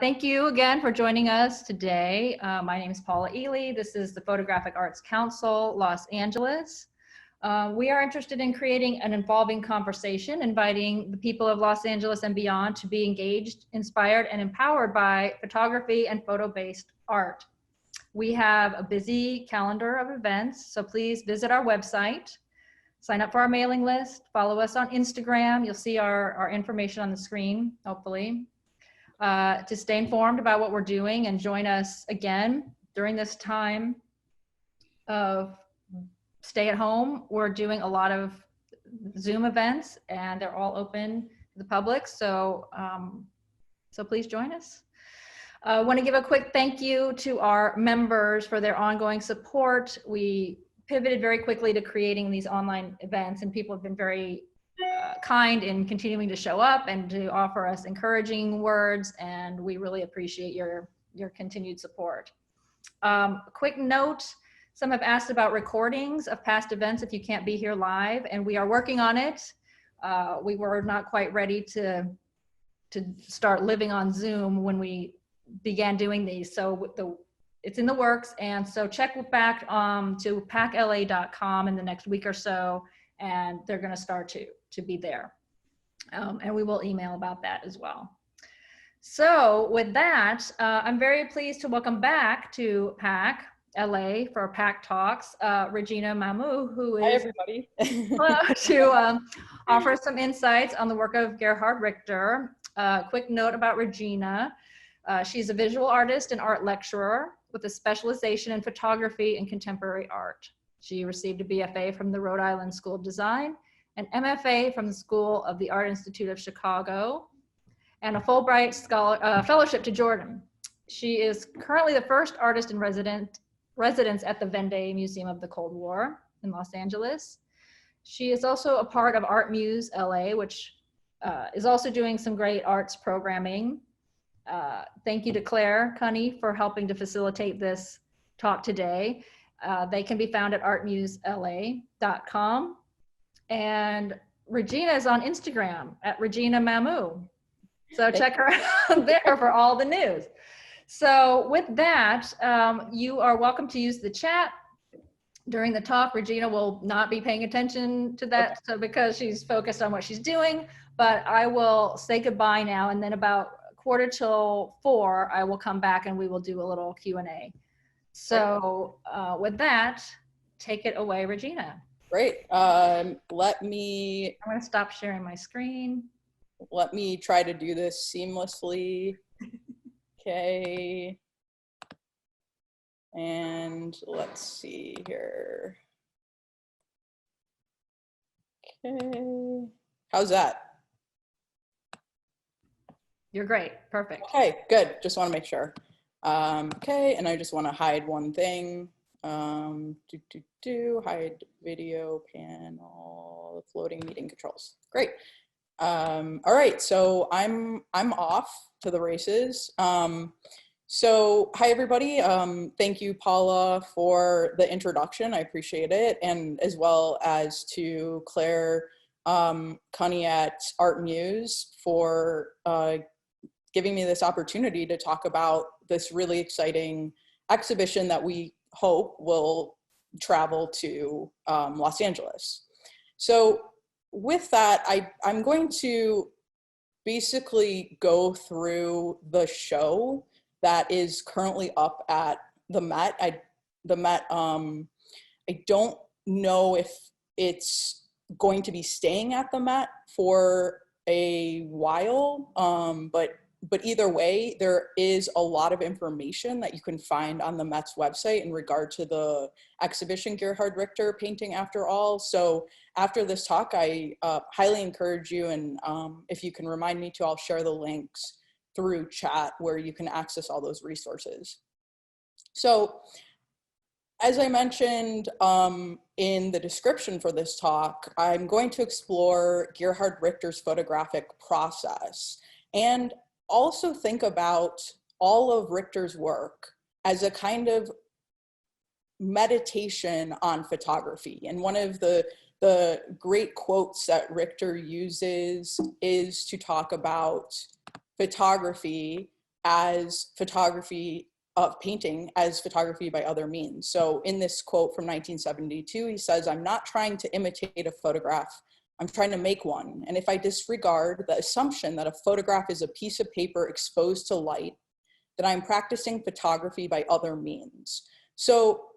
Thank you again for joining us today. My name is Paula Ely. This is the Photographic Arts Council, Los Angeles. We are interested in creating an involving conversation, inviting the people of Los Angeles and beyond to be engaged, inspired, and empowered by photography and photo-based art. We have a busy calendar of events, so please visit our website, sign up for our mailing list, follow us on Instagram. You'll see our information on the screen, hopefully, to stay informed about what we're doing and join us again during this time of stay at home. We're doing a lot of Zoom events and they're all open to the public. So, so please join us. I want to give a quick thank you to our members for their ongoing support. We pivoted very quickly to creating these online events and people have been very kind in continuing to show up and to offer us encouraging words, and we really appreciate your continued support. A quick note, some have asked about recordings of past events if you can't be here live, and we are working on it. We were not quite ready to start living on Zoom when we began doing these, so it's in the works, and so check back to pacla.com in the next week or so, and they're going to start to be there. And we will email about that as well. So with that, I'm very pleased to welcome back to PAC LA for PAC Talks, Regina Mamou, who is Hi, everybody. to offer some insights on the work of Gerhard Richter. Quick note about Regina. She's a visual artist and art lecturer with a specialization in photography and contemporary art. She received a BFA from the Rhode Island School of Design, an MFA from the School of the Art Institute of Chicago, and a Fulbright fellowship to Jordan. She is currently the first artist in residence at the Vendée Museum of the Cold War in Los Angeles. She is also a part of Art Muse LA, which is also doing some great arts programming. Thank you to Claire Cunny for helping to facilitate this talk today. They can be found at artmusela.com. And Regina is on Instagram at Regina Mamou. So check her out there for all the news. So with that, you are welcome to use the chat during the talk. Regina will not be paying attention to that, so because she's focused on what she's doing, but I will say goodbye now, and then about 3:45, I will come back and we will do a little Q&A. So with that, take it away, Regina. Great. I'm going to stop sharing my screen. Let me try to do this seamlessly. Okay. And let's see here. Okay. How's that? You're great. Perfect. Okay, good. Just want to make sure. Okay, and I just want to hide one thing. Hide video panel, floating meeting controls. Great. All right, so I'm off to the races. So hi everybody. Thank you, Paula, for the introduction. I appreciate it, and as well as to Claire Cunny at Art Muse for giving me this opportunity to talk about this really exciting exhibition that we hope will travel to Los Angeles. So with that, I'm going to basically go through the show that is currently up at the Met. I don't know if it's going to be staying at the Met for a while, but either way, there is a lot of information that you can find on the Met's website in regard to the exhibition Gerhard Richter, Painting After All. So after this talk, I highly encourage you, and if you can remind me to, I'll share the links through chat where you can access all those resources. So as I mentioned in the description for this talk, I'm going to explore Gerhard Richter's photographic process and also think about all of Richter's work as a kind of meditation on photography. And one of the great quotes that Richter uses is to talk about photography as photography of painting as photography by other means. So in this quote from 1972, he says, "I'm not trying to imitate a photograph, I'm trying to make one. And if I disregard the assumption that a photograph is a piece of paper exposed to light, then I'm practicing photography by other means." So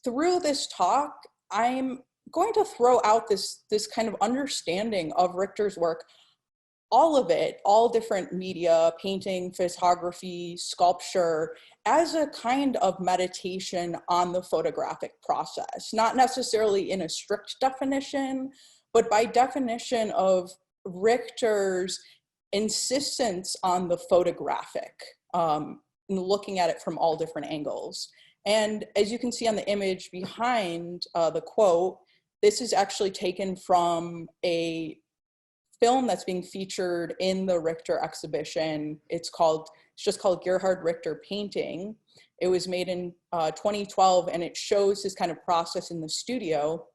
through this talk, I'm going to throw out this kind of understanding of Richter's work, all of it, all different media, painting, photography, sculpture, as a kind of meditation on the photographic process, not necessarily in a strict definition, but by definition of Richter's insistence on the photographic, and looking at it from all different angles. And as you can see on the image behind the quote, this is actually taken from a film that's being featured in the Richter exhibition. It's just called Gerhard Richter Painting. It was made in 2012, and it shows his kind of process in the studio,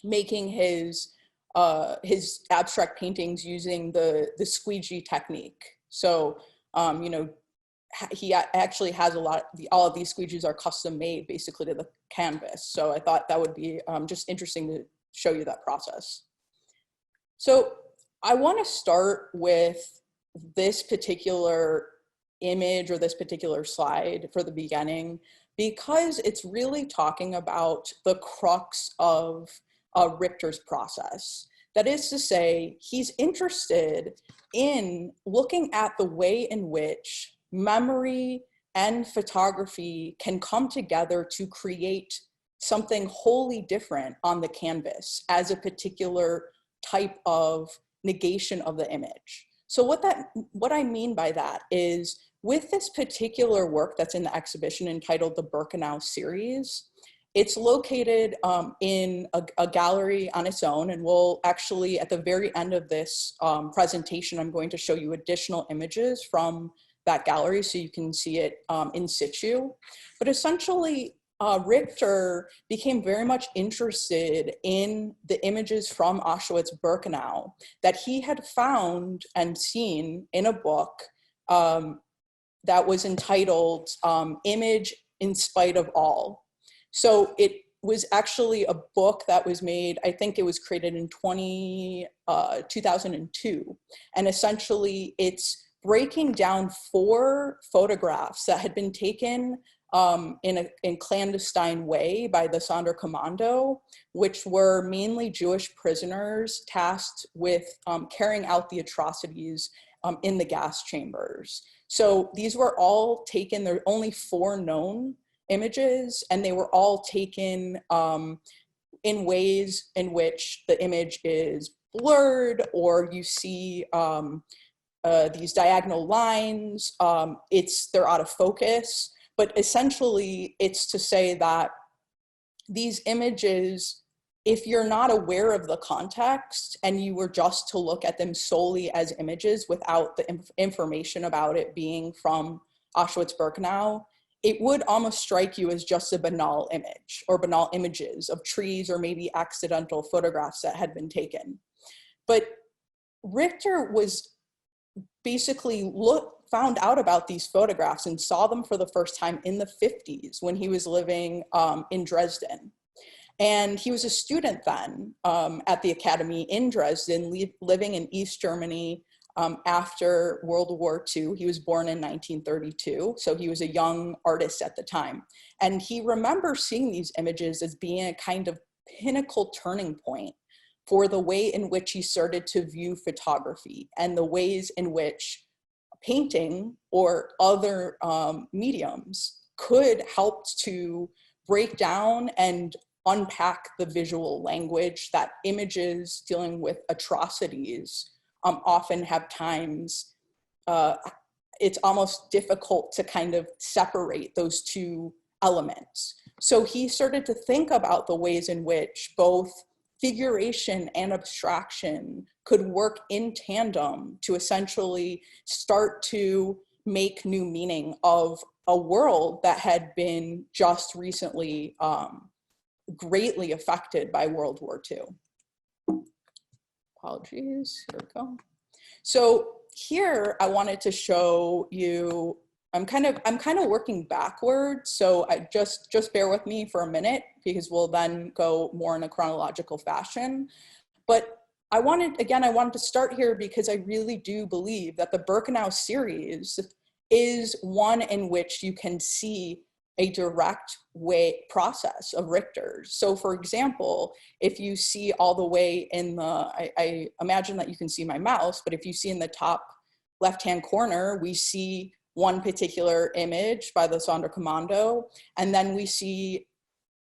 making his abstract paintings using the squeegee technique. So, you know, he actually has all of these squeegees are custom made basically to the canvas. So I thought that would be just interesting to show you that process. So I want to start with this particular image or this particular slide for the beginning, because it's really talking about the crux of Richter's process. That is to say, he's interested in looking at the way in which memory and photography can come together to create something wholly different on the canvas as a particular type of negation of the image. So what I mean by that is, with this particular work that's in the exhibition entitled the Birkenau series, it's located in a gallery on its own, and we'll actually, at the very end of this presentation, I'm going to show you additional images from that gallery so you can see it in situ. But essentially, Richter became very much interested in the images from Auschwitz-Birkenau that he had found and seen in a book that was entitled Image in Spite of All. So it was actually a book that was made, I think it was created in 2002. And essentially it's breaking down 4 photographs that had been taken in clandestine way by the Sonderkommando, which were mainly Jewish prisoners tasked with carrying out the atrocities in the gas chambers. So these were all taken, there are only 4 known images, and they were all taken in ways in which the image is blurred, or you see these diagonal lines, they're out of focus. But essentially, it's to say that these images, if you're not aware of the context and you were just to look at them solely as images without the information about it being from Auschwitz-Birkenau, it would almost strike you as just a banal image or banal images of trees or maybe accidental photographs that had been taken. But Richter was basically found out about these photographs and saw them for the first time in the 50s when he was living in Dresden. And he was a student then at the academy in Dresden, living in East Germany after World War II. He was born in 1932, so he was a young artist at the time. And he remembers seeing these images as being a kind of pinnacle turning point for the way in which he started to view photography and the ways in which painting or other mediums could help to break down and unpack the visual language that images dealing with atrocities often have times, it's almost difficult to kind of separate those 2 elements. So he started to think about the ways in which both figuration and abstraction could work in tandem to essentially start to make new meaning of a world that had been just recently greatly affected by World War II. Apologies, here we go. So here I wanted to show you kind of working backwards, so I just bear with me for a minute because we'll then go more in a chronological fashion. But I wanted to start here because I really do believe that the Birkenau series is one in which you can see a direct process of Richter's. So for example, if you see all the way in the, I imagine that you can see my mouse, but if you see in the top left-hand corner, we see one particular image by the Sonderkommando, and then we see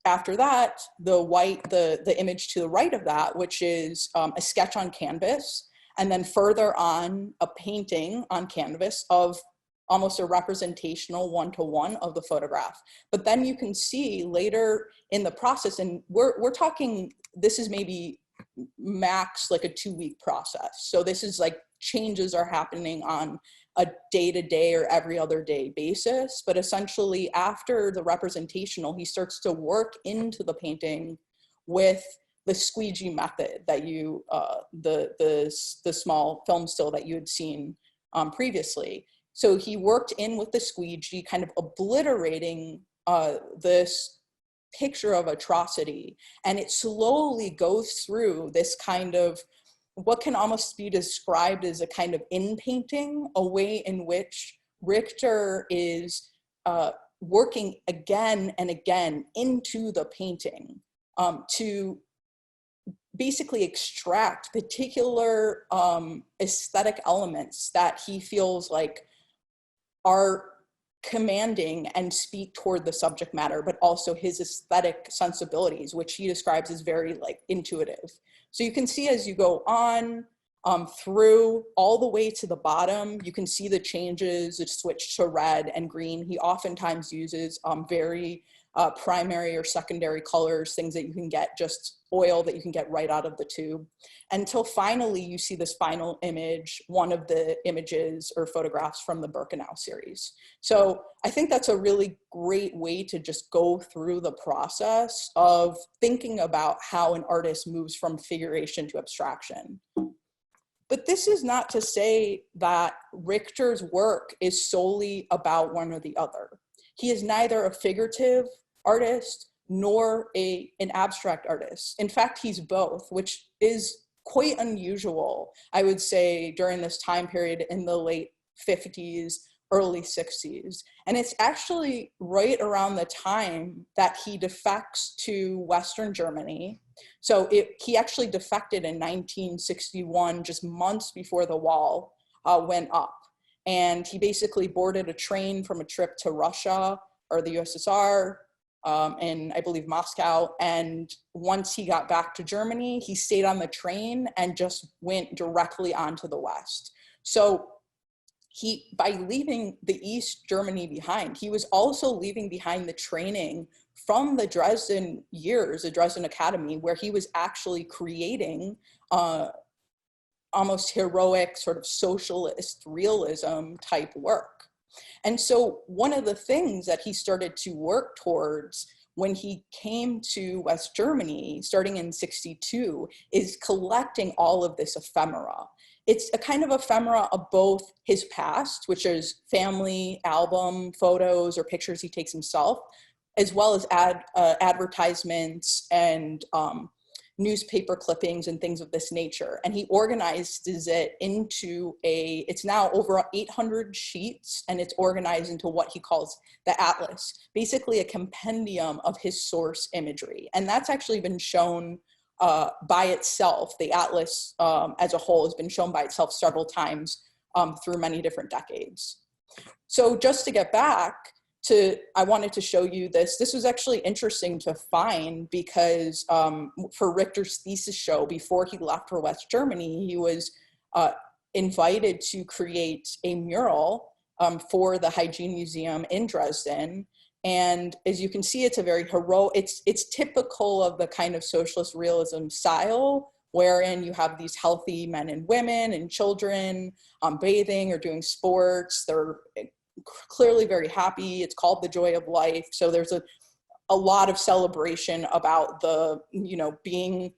after that, the image to the right of that, which is a sketch on canvas, and then further on, a painting on canvas of almost a representational one-to-one of the photograph. But then you can see later in the process, and we're talking, this is maybe max like a 2-week process. So this is like changes are happening on a day-to-day or every other day basis, but essentially after the representational, he starts to work into the painting with the squeegee method that you, the small film still that you had seen previously. So he worked in with the squeegee, kind of obliterating this picture of atrocity, and it slowly goes through this kind of what can almost be described as a kind of in-painting, a way in which Richter is working again and again into the painting to basically extract particular aesthetic elements that he feels like are commanding and speak toward the subject matter, but also his aesthetic sensibilities, which he describes as very like intuitive. So you can see as you go on through all the way to the bottom, you can see the changes, it switched to red and green. He oftentimes uses very primary or secondary colors, things that you can get, just oil that you can get right out of the tube, until finally you see this final image, one of the images or photographs from the Birkenau series. So I think that's a really great way to just go through the process of thinking about how an artist moves from figuration to abstraction. But this is not to say that Richter's work is solely about one or the other. He is neither a figurative artist nor an abstract artist. In fact, he's both, which is quite unusual, I would say, during this time period in the late 50s, early 60s. And it's actually right around the time that he defects to Western Germany. So he actually defected in 1961, just months before the wall went up. And he basically boarded a train from a trip to Russia or the USSR, in, I believe, Moscow. And once he got back to Germany, he stayed on the train and just went directly onto the West. So by leaving the East Germany behind, he was also leaving behind the training from the Dresden years, the Dresden Academy, where he was actually creating almost heroic sort of socialist realism type work. And so one of the things that he started to work towards when he came to West Germany, starting in '62, is collecting all of this ephemera. It's a kind of ephemera of both his past, which is family album photos or pictures he takes himself, as well as advertisements and newspaper clippings and things of this nature. And he organizes it into it's now over 800 sheets, and it's organized into what he calls the atlas, basically a compendium of his source imagery. And that's actually been shown by itself. The atlas as a whole has been shown by itself several times through many different decades. So just to get back, I wanted to show you this. This was actually interesting to find because for Richter's thesis show, before he left for West Germany, he was invited to create a mural for the Hygiene Museum in Dresden. And as you can see, it's a very heroic, it's typical of the kind of socialist realism style, wherein you have these healthy men and women and children bathing or doing sports. They're clearly very happy. It's called The Joy of Life. So there's a lot of celebration about the,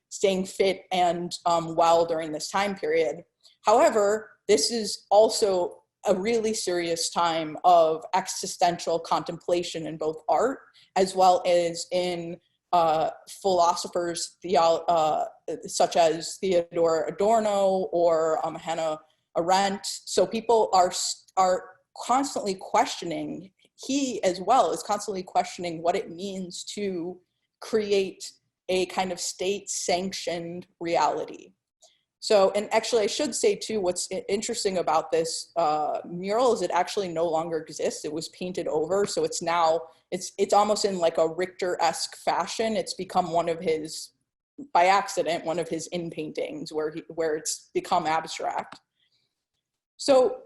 staying fit and well during this time period. However, this is also a really serious time of existential contemplation in both art as well as in philosophers such as Theodore Adorno or Hannah Arendt. So people are constantly questioning, he as well is constantly questioning what it means to create a kind of state-sanctioned reality. So, and actually I should say too, what's interesting about this mural is it actually no longer exists. It was painted over, so it's now, it's almost in like a Richter-esque fashion. It's become one of his, by accident, one of his in-paintings where it's become abstract. So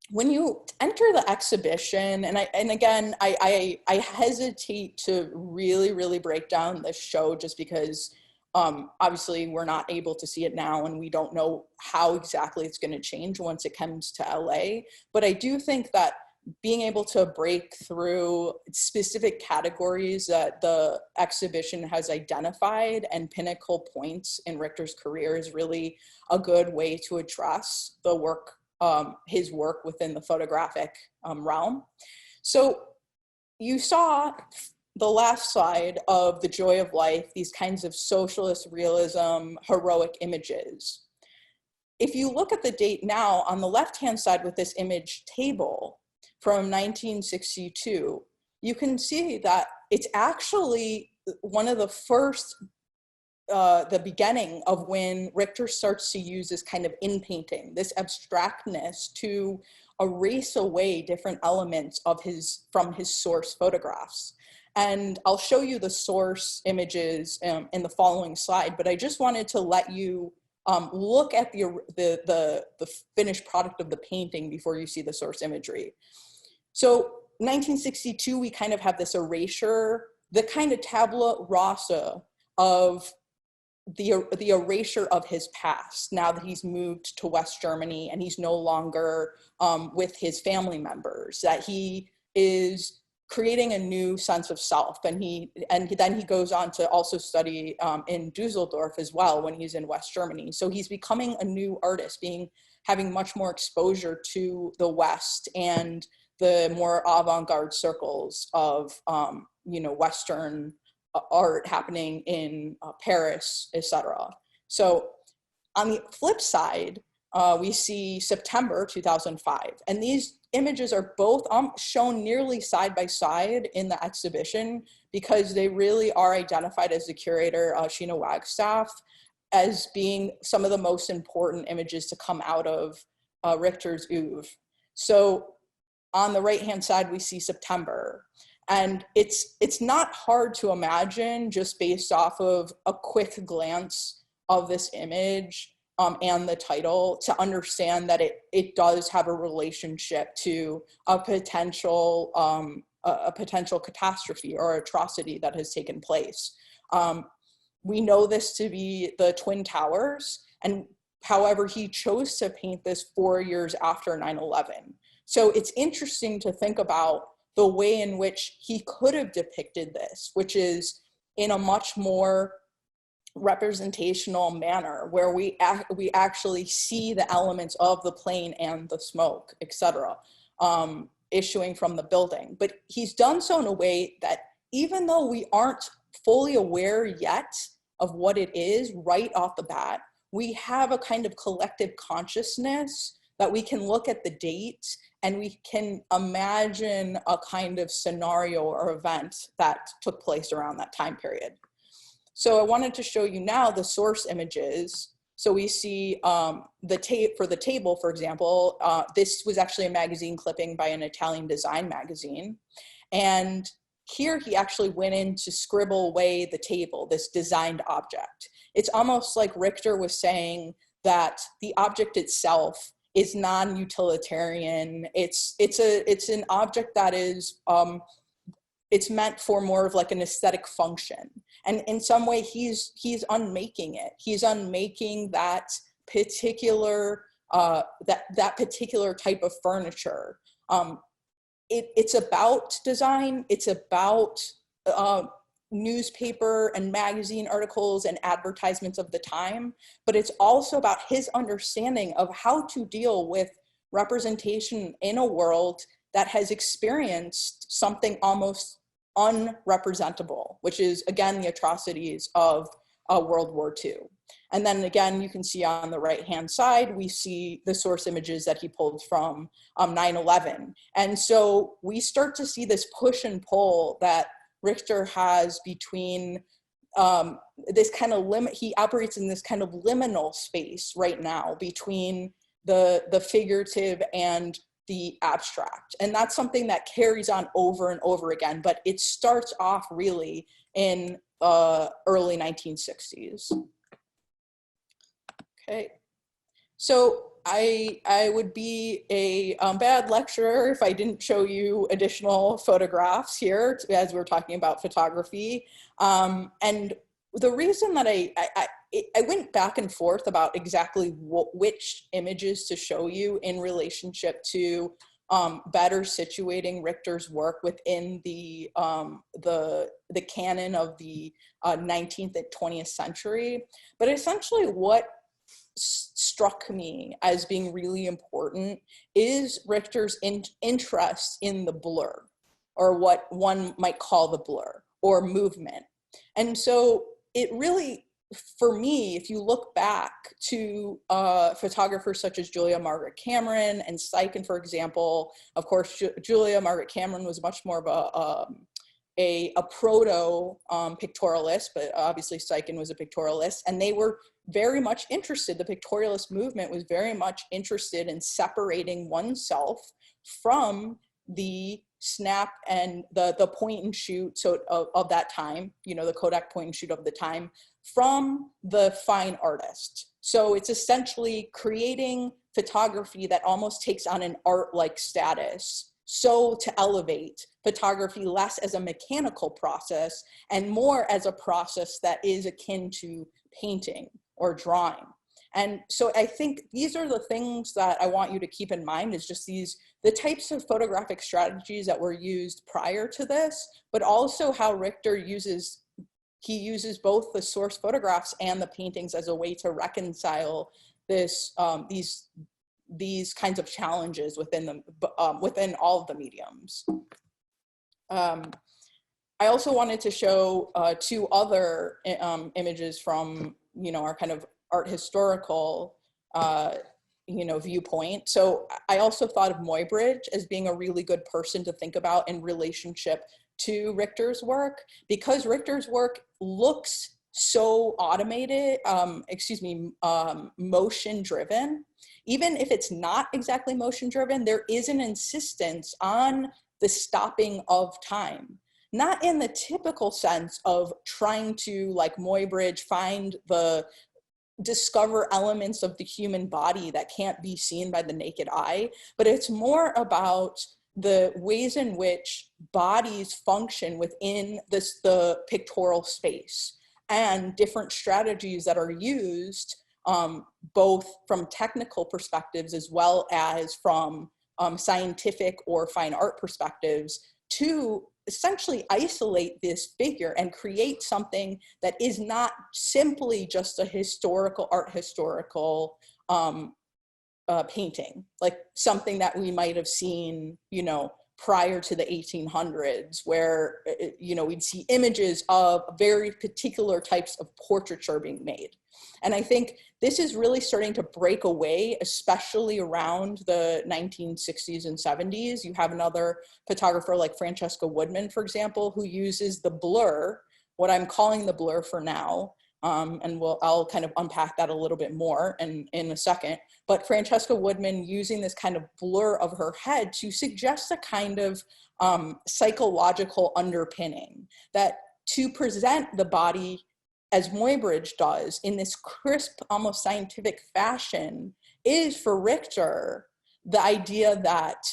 when you enter the exhibition, and again, I hesitate to really break down this show just because obviously we're not able to see it now and we don't know how exactly it's going to change once it comes to LA. But I do think that being able to break through specific categories that the exhibition has identified and pinnacle points in Richter's career is really a good way to address the work, his work within the photographic realm. So you saw the last slide of The Joy of Life, these kinds of socialist realism, heroic images. If you look at the date now on the left-hand side with this image table from 1962, you can see that it's actually one of the first, the beginning of when Richter starts to use this kind of in-painting, this abstractness to erase away different elements of from his source photographs. And I'll show you the source images in the following slide, but I just wanted to let you look at the finished product of the painting before you see the source imagery. So 1962, we kind of have this erasure, the kind of tabula rasa of the erasure of his past now that he's moved to West Germany and he's no longer with his family members, that he is creating a new sense of self. And then he goes on to also study in Dusseldorf as well when he's in West Germany. So he's becoming a new artist, having much more exposure to the West and the more avant-garde circles of Western art happening in Paris, etc. So on the flip side, we see September 2005, and these images are both shown nearly side by side in the exhibition because they really are identified as the curator, Sheena Wagstaff, as being some of the most important images to come out of Richter's oeuvre. So on the right-hand side, we see September. And it's not hard to imagine just based off of a quick glance of this image and the title to understand that it does have a relationship to a potential catastrophe or atrocity that has taken place. We know this to be the Twin Towers, and however, he chose to paint this 4 years after 9/11. So it's interesting to think about the way in which he could have depicted this, which is in a much more representational manner where we actually see the elements of the plane and the smoke, etc., issuing from the building. But he's done so in a way that even though we aren't fully aware yet of what it is right off the bat, we have a kind of collective consciousness that we can look at the date and we can imagine a kind of scenario or event that took place around that time period. So I wanted to show you now the source images. So we see the tape for the table, for example. This was actually a magazine clipping by an Italian design magazine. And here he actually went in to scribble away the table, this designed object. It's almost like Richter was saying that the object itself is non-utilitarian. It's an object that is, it's meant for more of like an aesthetic function. And in some way he's unmaking it. He's unmaking that particular, that particular type of furniture. It's about design. It's about newspaper and magazine articles and advertisements of the time, but it's also about his understanding of how to deal with representation in a world that has experienced something almost unrepresentable, which is, again, the atrocities of World War II. And then again, you can see on the right-hand side, we see the source images that he pulled from 9/11. And so we start to see this push and pull that Richter has between this kind of he operates in this kind of liminal space right now between the figurative and the abstract. And that's something that carries on over and over again, but it starts off really in early 1960s. Okay, so I would be a bad lecturer if I didn't show you additional photographs here as we're talking about photography. And the reason that I went back and forth about exactly which images to show you in relationship to better situating Richter's work within the canon of the 19th and 20th century. But essentially what struck me as being really important is Richter's interest in the blur, or what one might call the blur, or movement. And so it really, for me, if you look back to photographers such as Julia Margaret Cameron and Steichen, for example, of course, Julia Margaret Cameron was much more of a proto pictorialist, but obviously Steichen was a pictorialist, and they were very much interested, the pictorialist movement was very much interested in separating oneself from the snap and the point and shoot of that time, you know, the Kodak point and shoot of the time, from the fine artist. So it's essentially creating photography that almost takes on an art-like status, so to elevate photography less as a mechanical process and more as a process that is akin to painting or drawing. And so I think these are the things that I want you to keep in mind, is just the types of photographic strategies that were used prior to this, but also how Richter uses both the source photographs and the paintings as a way to reconcile this, these kinds of challenges within within all of the mediums. I also wanted to show two other images from, you know, our kind of art historical, you know, viewpoint. So I also thought of Muybridge as being a really good person to think about in relationship to Richter's work, because Richter's work looks so automated, motion driven. Even if it's not exactly motion driven, there is an insistence on the stopping of time. Not in the typical sense of trying to, like Muybridge, discover elements of the human body that can't be seen by the naked eye, but it's more about the ways in which bodies function within the pictorial space, and different strategies that are used both from technical perspectives as well as from scientific or fine art perspectives, to essentially isolate this figure and create something that is not simply just a art historical painting, like something that we might have seen, you know, prior to the 1800s, where, you know, we'd see images of very particular types of portraiture being made. And I think this is really starting to break away, especially around the 1960s and 70s. You have another photographer like Francesca Woodman, for example, who uses the blur, what I'm calling the blur for now, and I'll kind of unpack that a little bit more in a second. But Francesca Woodman using this kind of blur of her head to suggest a kind of psychological underpinning, that to present the body as Muybridge does in this crisp, almost scientific fashion, is for Richter the idea that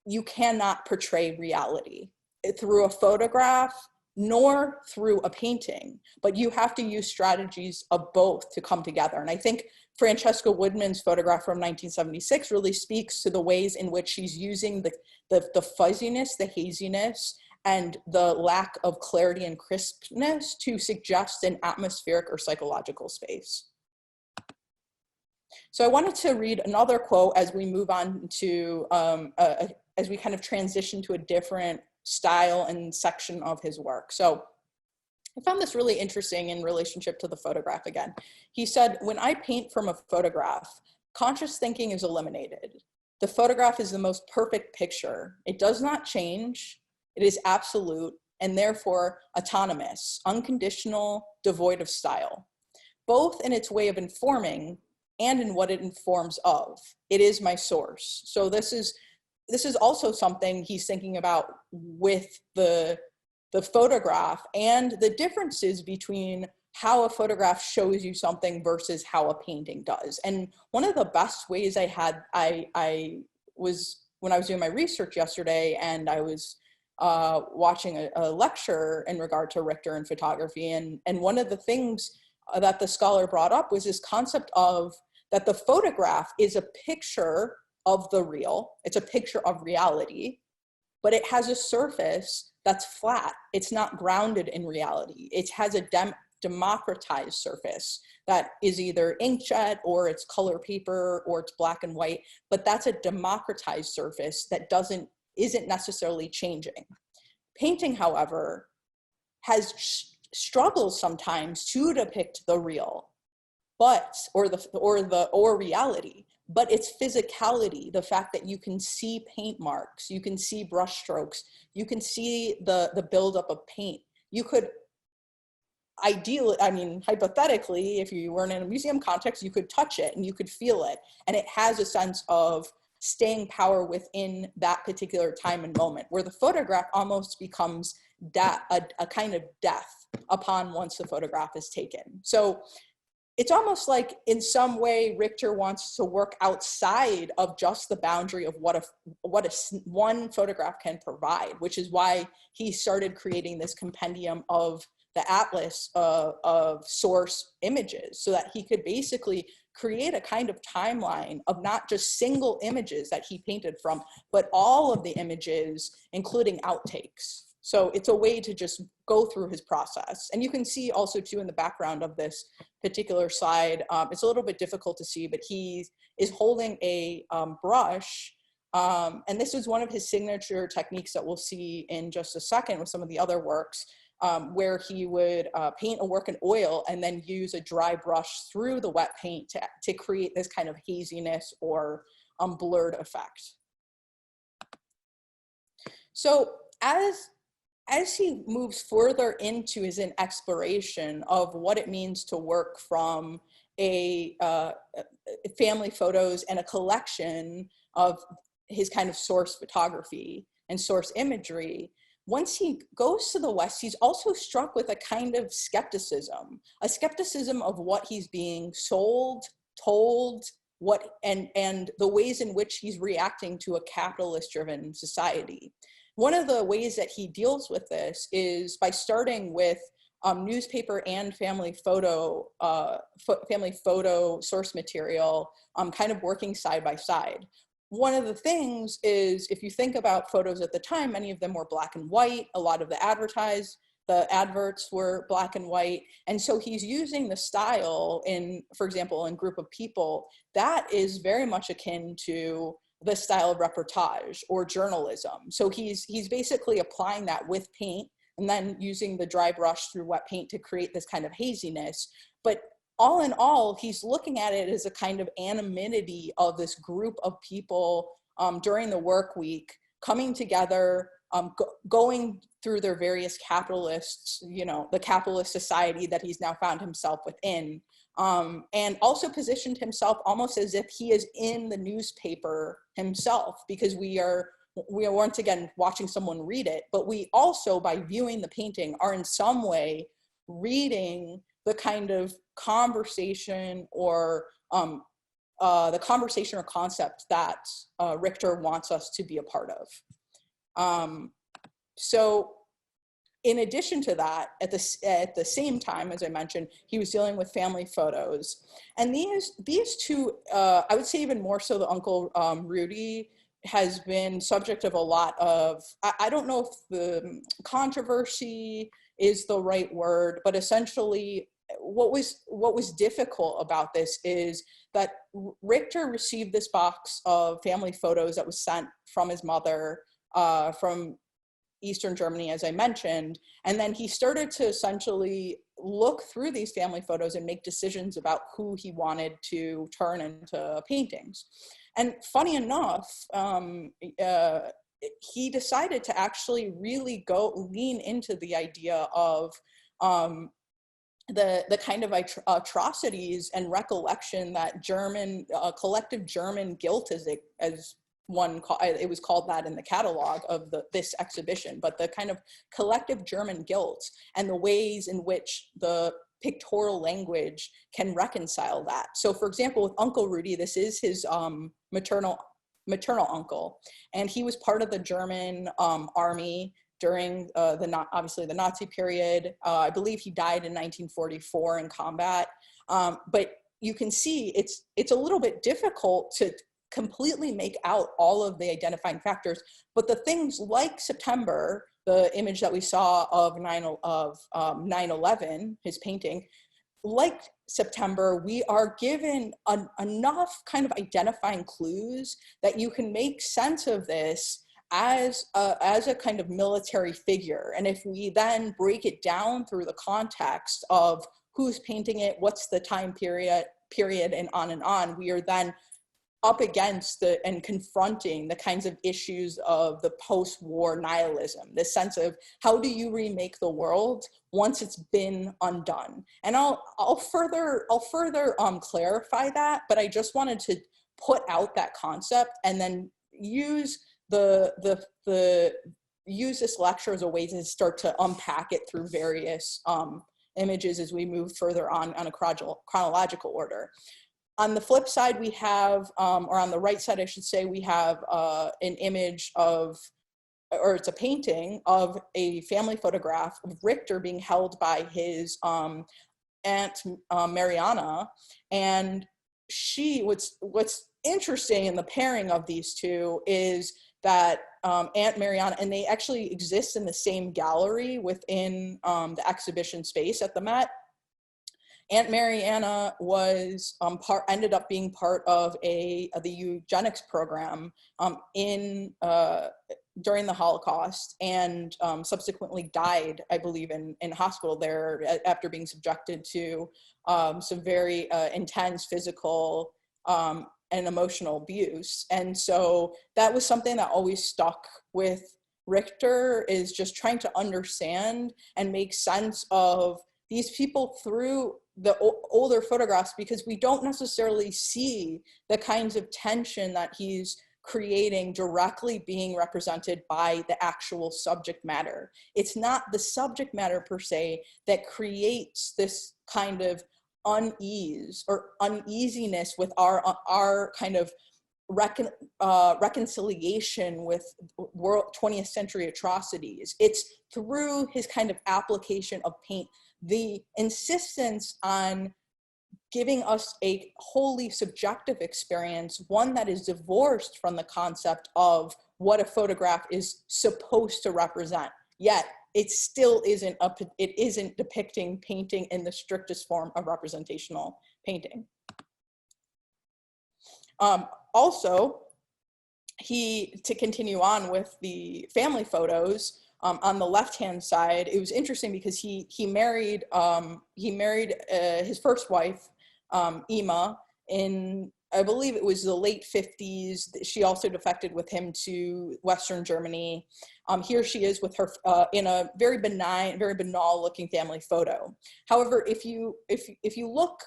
you cannot portray reality through a photograph nor through a painting, but you have to use strategies of both to come together. And I think Francesca Woodman's photograph from 1976 really speaks to the ways in which she's using the fuzziness, the haziness, and the lack of clarity and crispness to suggest an atmospheric or psychological space. So I wanted to read another quote as we move on to, as we kind of transition to a different style and section of his work. So I found this really interesting in relationship to the photograph again. He said, when I paint from a photograph, conscious thinking is eliminated. The photograph is the most perfect picture. It does not change. It is absolute and therefore autonomous, unconditional, devoid of style, both in its way of informing and in what it informs of. It is my source. So this is also something he's thinking about with the photograph and the differences between how a photograph shows you something versus how a painting does. And one of the best ways I was when I was doing my research yesterday, and I was watching a lecture in regard to Richter and photography. And one of the things that the scholar brought up was this concept of that the photograph is a picture of the real. It's a picture of reality, but it has a surface that's flat. It's not grounded in reality. It has a democratized surface that is either inkjet or it's color paper or it's black and white, but that's a democratized surface that isn't necessarily changing. Painting, however, has struggles sometimes to depict the real, or reality, but its physicality, the fact that you can see paint marks, you can see brush strokes, you can see the buildup of paint. You could ideally, hypothetically, if you weren't in a museum context, you could touch it and you could feel it. And it has a sense of staying power within that particular time and moment, where the photograph almost becomes a kind of death upon once the photograph is taken. So it's almost like in some way Richter wants to work outside of just the boundary of what one photograph can provide, which is why he started creating this compendium of the atlas of source images, so that he could basically create a kind of timeline of not just single images that he painted from, but all of the images, including outtakes. So it's a way to just go through his process. And you can see also too in the background of this particular slide, it's a little bit difficult to see, but he is holding a brush. And this is one of his signature techniques that we'll see in just a second with some of the other works, where he would paint a work in oil and then use a dry brush through the wet paint to create this kind of haziness or blurred effect. So as he moves further into his exploration of what it means to work from a family photos and a collection of his kind of source photography and source imagery, once he goes to the West, he's also struck with a kind of skepticism of what he's being sold, told, and the ways in which he's reacting to a capitalist-driven society. One of the ways that he deals with this is by starting with newspaper and family photo source material, kind of working side by side. One of the things is, if you think about photos at the time, many of them were black and white. A lot of the adverts were black and white. And so he's using the style for example, in Group of People, that is very much akin to the style of reportage or journalism. So he's basically applying that with paint and then using the dry brush through wet paint to create this kind of haziness. But all in all, he's looking at it as a kind of anonymity of this group of people during the work week, coming together, going through their various capitalists, the capitalist society that he's now found himself within, and also positioned himself almost as if he is in the newspaper himself, because we are once again watching someone read it, but we also, by viewing the painting, are in some way reading the kind of conversation or the conversation or concept that Richter wants us to be a part of. So in addition to that, at the same time, as I mentioned, he was dealing with family photos. And these two, I would say even more so, the Uncle Rudy has been subject of a lot of, I don't know if the controversy is the right word, but essentially what was difficult about this is that Richter received this box of family photos that was sent from his mother from Eastern Germany, as I mentioned, and then he started to essentially look through these family photos and make decisions about who he wanted to turn into paintings. And funny enough, he decided to actually really lean into the idea of the kind of atrocities and recollection that collective German guilt, as one, it was called that in the catalog of this exhibition, but the kind of collective German guilt and the ways in which the pictorial language can reconcile that. So for example, with Uncle Rudy, this is his maternal uncle, and he was part of the German army during obviously the Nazi period. I believe he died in 1944 in combat. But you can see it's a little bit difficult to completely make out all of the identifying factors, but the things like September, the image that we saw of 9/11, his painting, like September, we are given enough kind of identifying clues that you can make sense of this as a kind of military figure. And if we then break it down through the context of who's painting it, what's the time period, and on, we are then up against and confronting the kinds of issues of the post-war nihilism, this sense of how do you remake the world once it's been undone. And I'll further clarify that, but I just wanted to put out that concept and then use use this lecture as a way to start to unpack it through various images as we move further on a chronological order. On the flip side, we have, or on the right side, I should say, we have an image of, or it's a painting of a family photograph of Richter being held by his Aunt Mariana. And what's interesting in the pairing of these two is that Aunt Mariana, and they actually exist in the same gallery within the exhibition space at the Met. Aunt Mariana was ended up being part of the eugenics program during the Holocaust, and subsequently died, I believe, in hospital there after being subjected to some very intense physical and emotional abuse. And so that was something that always stuck with Richter, is just trying to understand and make sense of these people through the older photographs, because we don't necessarily see the kinds of tension that he's creating directly being represented by the actual subject matter. It's not the subject matter per se that creates this kind of unease or uneasiness with our kind of reconciliation with 20th century atrocities. It's through his kind of application of paint, the insistence on giving us a wholly subjective experience, one that is divorced from the concept of what a photograph is supposed to represent. Yet it still isn't depicting painting in the strictest form of representational painting. Also, to continue on with the family photos, on the left-hand side, it was interesting because he married his first wife, Ima, in, I believe it was the late 50s. She also defected with him to Western Germany. Here she is with her in a very benign, very banal looking family photo. However, if you look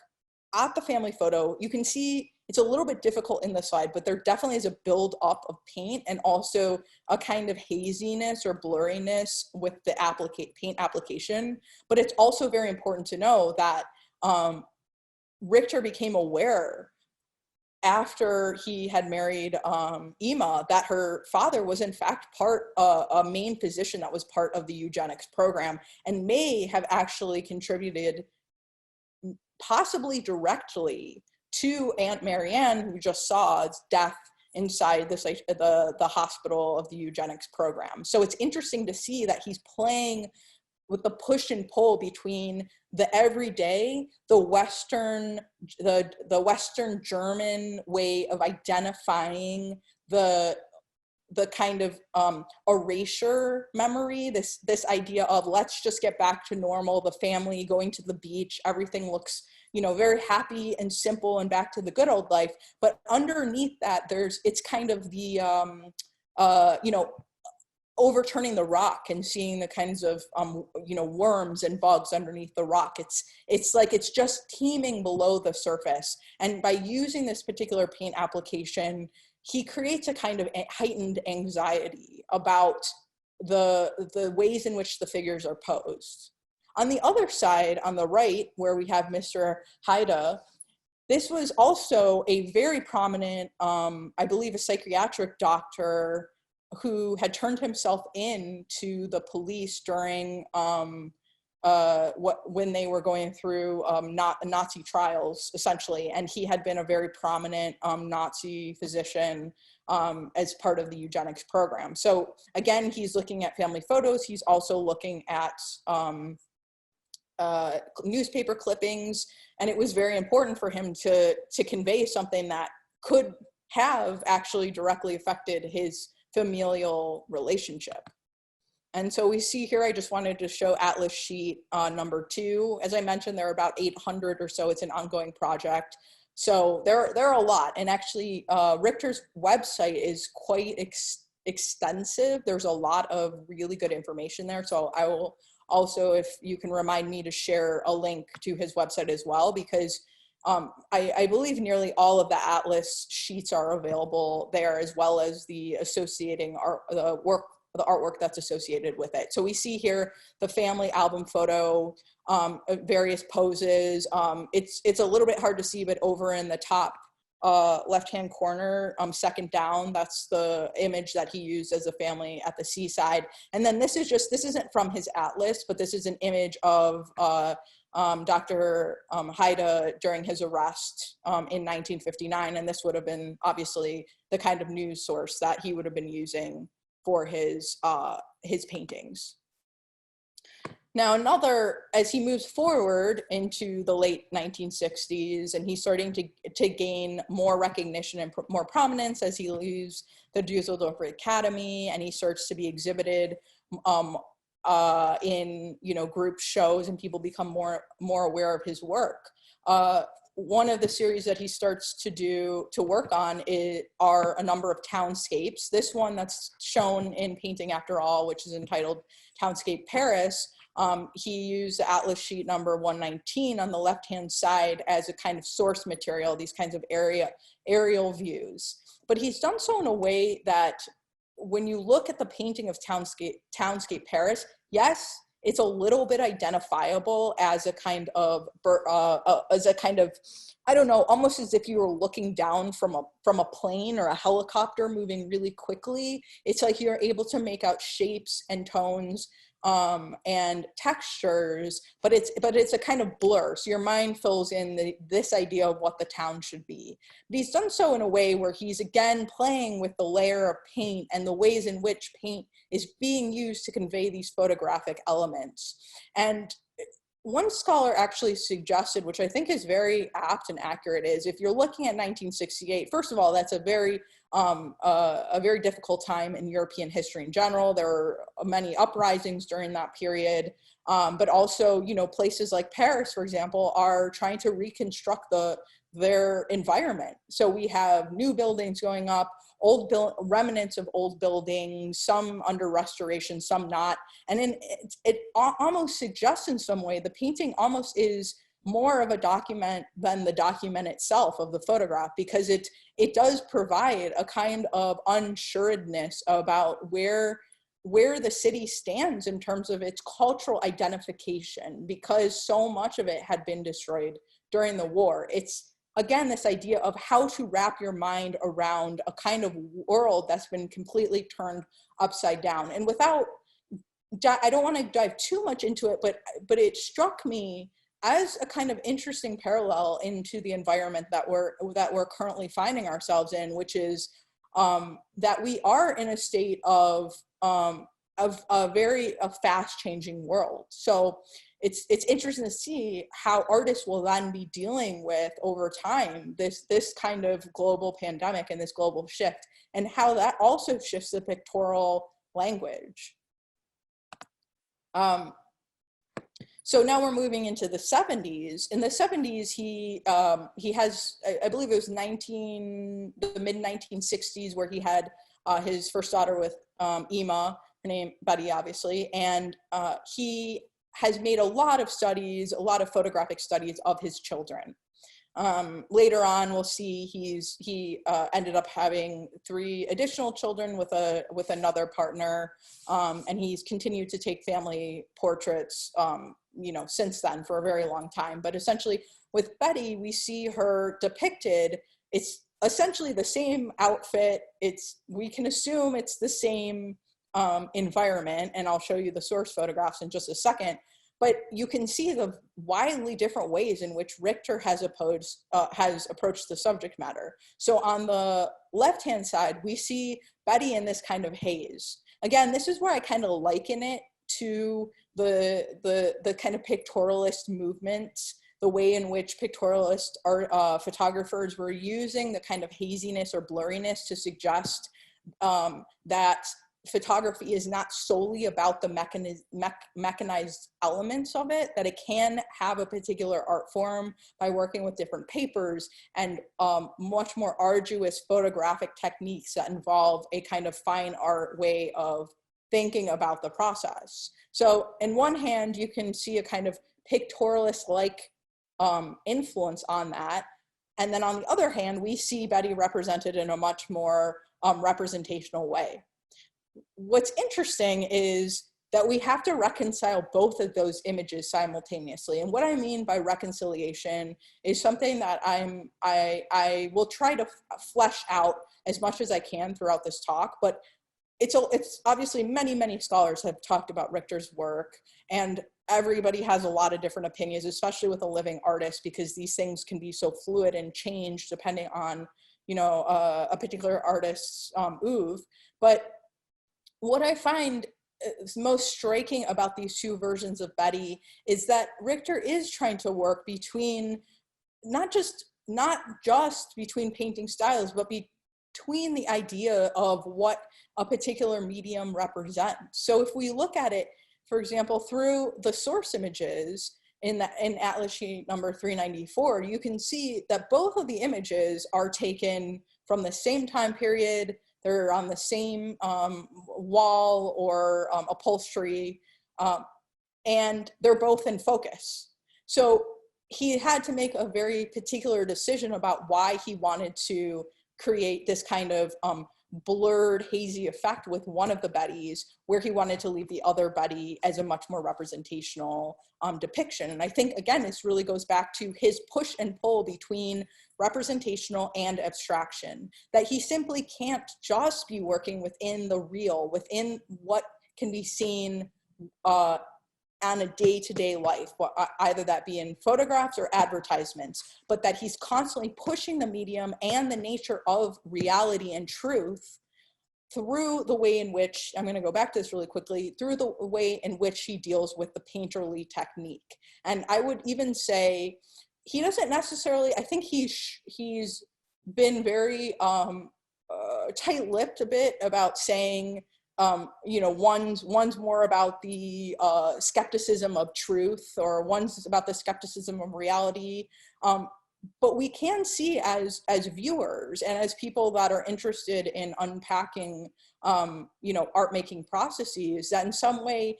at the family photo, you can see it's a little bit difficult in the slide, but there definitely is a build up of paint and also a kind of haziness or blurriness with the paint application. But it's also very important to know that Richter became aware after he had married Ima that her father was in fact a main physician that was part of the eugenics program, and may have actually contributed possibly directly to Aunt Marianne, who just saw death inside the hospital of the eugenics program. So it's interesting to see that he's playing with the push and pull between the everyday, the Western German way of identifying the kind of erasure memory, this idea of let's just get back to normal, the family going to the beach, everything looks, you know, very happy and simple and back to the good old life. But underneath that, it's kind of the, you know, overturning the rock and seeing the kinds of, you know, worms and bugs underneath the rock. It's like it's just teeming below the surface. And by using this particular paint application, he creates a kind of heightened anxiety about the ways in which the figures are posed. On the other side, on the right, where we have Mr. Haida, this was also a very prominent, I believe, a psychiatric doctor who had turned himself in to the police during when they were going through Nazi trials, essentially, and he had been a very prominent Nazi physician as part of the eugenics program. So again, he's looking at family photos. He's also looking at newspaper clippings, and it was very important for him to convey something that could have actually directly affected his familial relationship. And so we see here, I just wanted to show Atlas sheet number 2. As I mentioned, there are about 800 or so. It's an ongoing project. So there are a lot. And actually, Richter's website is quite extensive. There's a lot of really good information there. So I will also, if you can remind me to share a link to his website as well, because I believe nearly all of the Atlas sheets are available there, as well as the associating art, the artwork that's associated with it. So we see here the family album photo, various poses. It's a little bit hard to see, but over in the top left-hand corner, second down, that's the image that he used as a family at the seaside. And then this isn't from his Atlas, but this is an image of Dr. Haida during his arrest in 1959. And this would have been obviously the kind of news source that he would have been using for his paintings. Now as he moves forward into the late 1960s, and he's starting to gain more recognition and more prominence as he leaves the Dusseldorf Academy, and he starts to be exhibited in, you know, group shows, and people become more aware of his work. One of the series that he starts to work on are a number of townscapes. This one that's shown in Painting After All, which is entitled Townscape Paris, he used the Atlas sheet number 119 on the left-hand side as a kind of source material, these kinds of aerial views. But he's done so in a way that when you look at the painting of Townscape Paris, yes, it's a little bit identifiable as a kind of, I don't know, almost as if you were looking down from a plane or a helicopter moving really quickly. It's like you're able to make out shapes and tones and textures, but it's a kind of blur. So your mind fills in this idea of what the town should be. But he's done so in a way where he's again playing with the layer of paint and the ways in which paint is being used to convey these photographic elements. And one scholar actually suggested, which I think is very apt and accurate, is if you're looking at 1968, first of all, that's a very difficult time in European history in general. There were many uprisings during that period, but also, you know, places like Paris, for example, are trying to reconstruct their environment. So we have new buildings going up, remnants of old buildings, some under restoration, some not. And then it almost suggests in some way, the painting almost is more of a document than the document itself of the photograph, because it does provide a kind of unsuredness about where the city stands in terms of its cultural identification, because so much of it had been destroyed during the war. It's, again, this idea of how to wrap your mind around a kind of world that's been completely turned upside down. And I don't want to dive too much into it, but it struck me as a kind of interesting parallel into the environment that we're currently finding ourselves in, which is that we are in a state of a very fast changing world. So it's interesting to see how artists will then be dealing with over time this kind of global pandemic and this global shift, and how that also shifts the pictorial language. So now we're moving into the 70s. In the 70s, he has, I believe it was the mid 1960s, where he had his first daughter with Emma, her name Betty, obviously, and he has made a lot of studies, a lot of photographic studies of his children. Later on, we'll see he ended up having 3 additional children with another partner, and he's continued to take family portraits, you know, since then for a very long time. But essentially, with Betty, we see her depicted. It's essentially the same outfit. We can assume it's the same environment, and I'll show you the source photographs in just a second. But you can see the widely different ways in which Richter has approached the subject matter. So on the left-hand side, we see Betty in this kind of haze. Again, this is where I kind of liken it to the kind of pictorialist movements, the way in which pictorialist photographers were using the kind of haziness or blurriness to suggest that photography is not solely about the mechanized elements of it, that it can have a particular art form by working with different papers and much more arduous photographic techniques that involve a kind of fine art way of thinking about the process. So in one hand, you can see a kind of pictorialist-like influence on that. And then on the other hand, we see Betty represented in a much more representational way. What's interesting is that we have to reconcile both of those images simultaneously. And what I mean by reconciliation is something that I will try to flesh out as much as I can throughout this talk, but it's obviously many scholars have talked about Richter's work, and everybody has a lot of different opinions, especially with a living artist, because these things can be so fluid and change depending on, you know, a particular artist's oeuvre. But what I find most striking about these 2 versions of Betty is that Richter is trying to work between not just between painting styles, but between the idea of what a particular medium represents. So if we look at it, for example, through the source images in Atlas sheet number 394, you can see that both of the images are taken from the same time period. They're on the same wall or upholstery, and they're both in focus. So he had to make a very particular decision about why he wanted to create this kind of blurred, hazy effect with one of the Bettys, where he wanted to leave the other Betty as a much more representational depiction. And I think, again, this really goes back to his push and pull between representational and abstraction, that he simply can't just be working within the real, within what can be seen on a day-to-day life, either that be in photographs or advertisements, but that he's constantly pushing the medium and the nature of reality and truth through the way in which, I'm going to go back to this really quickly, through the way in which he deals with the painterly technique. And I would even say he doesn't necessarily, I think he's been very tight-lipped a bit about saying, you know, one's more about the skepticism of truth, or one's about the skepticism of reality. But we can see as viewers and as people that are interested in unpacking, you know, art-making processes, that in some way,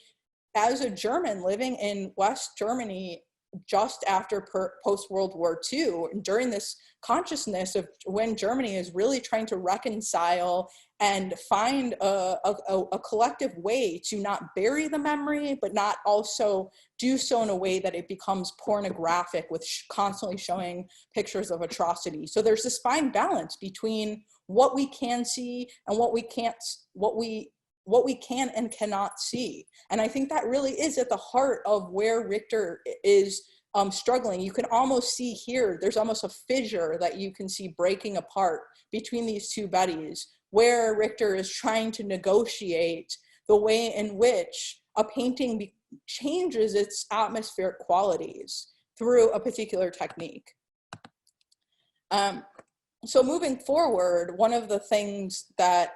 as a German living in West Germany just after post-World War II, during this consciousness of when Germany is really trying to reconcile and find a collective way to not bury the memory, but not also do so in a way that it becomes pornographic with constantly showing pictures of atrocity. So there's this fine balance between what we can see and what we can't, what we can and cannot see. And I think that really is at the heart of where Richter is struggling. You can almost see here, there's almost a fissure that you can see breaking apart between these two Bettys, where Richter is trying to negotiate the way in which a painting changes its atmospheric qualities through a particular technique. So moving forward, one of the things that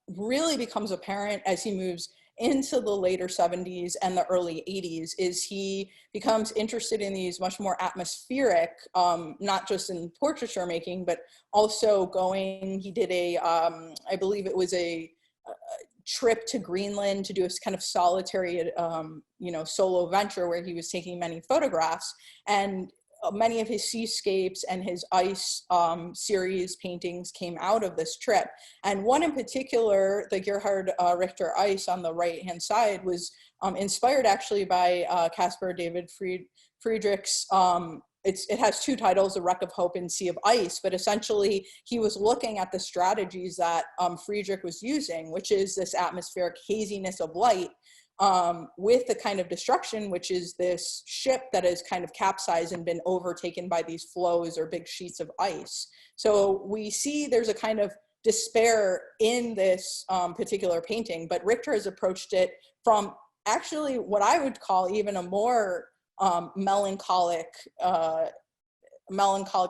really becomes apparent as he moves into the later 70s and the early 80s is he becomes interested in these much more atmospheric, not just in portraiture making, but also he did I believe it was a trip to Greenland to do a kind of solitary, solo venture where he was taking many photographs, and many of his seascapes and his ice series paintings came out of this trip. And one in particular, the Gerhard Richter ice on the right-hand side, was inspired actually by Caspar David Friedrich's, it has two titles, A Wreck of Hope and Sea of Ice, but essentially he was looking at the strategies that Friedrich was using, which is this atmospheric haziness of light, with the kind of destruction, which is this ship that is kind of capsized and been overtaken by these floes or big sheets of ice. So we see there's a kind of despair in this particular painting, but Richter has approached it from actually what I would call even a more melancholic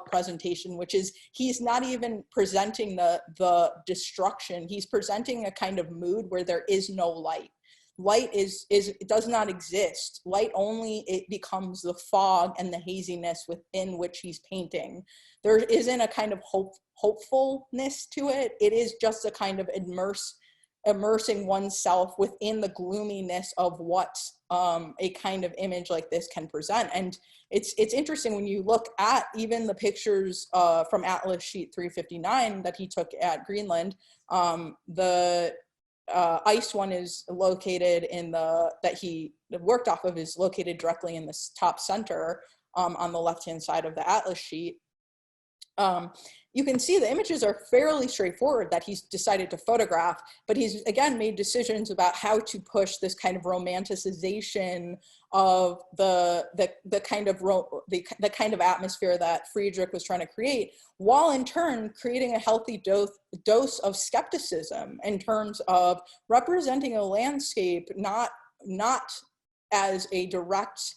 presentation, which is he's not even presenting the destruction. He's presenting a kind of mood where there is no light. Light it does not exist. Light only, it becomes the fog and the haziness within which he's painting. There isn't a kind of hopefulness to it. It is just a kind of immersing oneself within the gloominess of what a kind of image like this can present. And it's interesting when you look at even the pictures from Atlas Sheet 359 that he took at Greenland. The ice one is located that he worked off of is located directly in this top center on the left-hand side of the Atlas sheet. You can see the images are fairly straightforward that he's decided to photograph, but he's again made decisions about how to push this kind of romanticization of the kind of atmosphere that Friedrich was trying to create, while in turn creating a healthy dose of skepticism in terms of representing a landscape not as a direct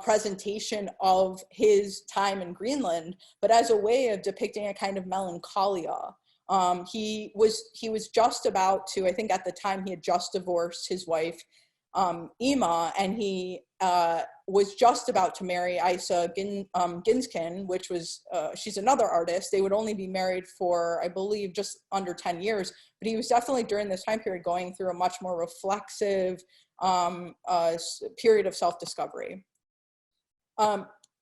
presentation of his time in Greenland, but as a way of depicting a kind of melancholia. He was just about to, I think at the time he had just divorced his wife, Ima, and he was just about to marry Isa Ginskin, which was, she's another artist. They would only be married for, I believe, just under 10 years, but he was definitely during this time period going through a much more reflexive period of self-discovery.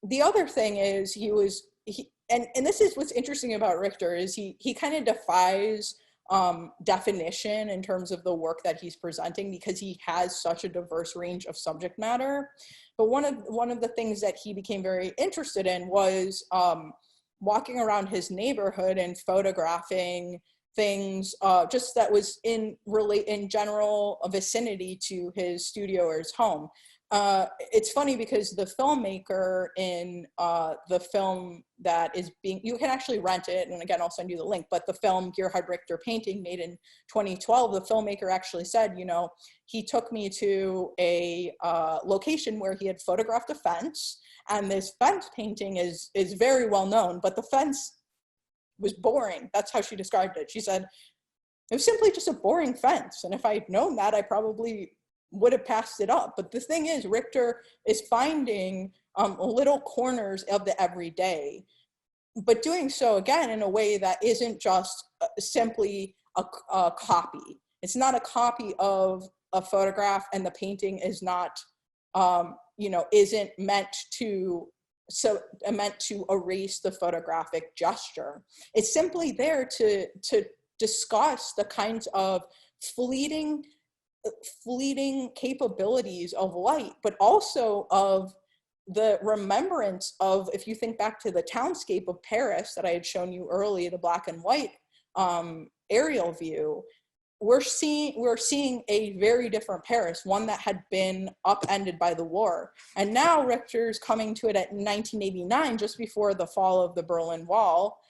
The other thing is and this is what's interesting about Richter, is he kind of defies definition in terms of the work that he's presenting, because he has such a diverse range of subject matter. But one of the things that he became very interested in was walking around his neighborhood and photographing things just that was in general vicinity to his studio or his home. It's funny because the filmmaker in the film that is you can actually rent it, and again, I'll send you the link, but the film Gerhard Richter painting made in 2012, the filmmaker actually said, he took me to a location where he had photographed a fence, and this fence painting is very well known, but the fence was boring. That's how she described it. She said, it was simply just a boring fence, and if I'd known that, I probably would have passed it up. But the thing is, Richter is finding little corners of the everyday, but doing so again in a way that isn't just simply a copy. It's not a copy of a photograph, and the painting is not, isn't meant to erase the photographic gesture. It's simply there to discuss the kinds of fleeting capabilities of light, but also of the remembrance of, if you think back to the townscape of Paris that I had shown you earlier, the black and white aerial view, we're seeing a very different Paris, one that had been upended by the war. And now Richter's coming to it at 1989, just before the fall of the Berlin Wall,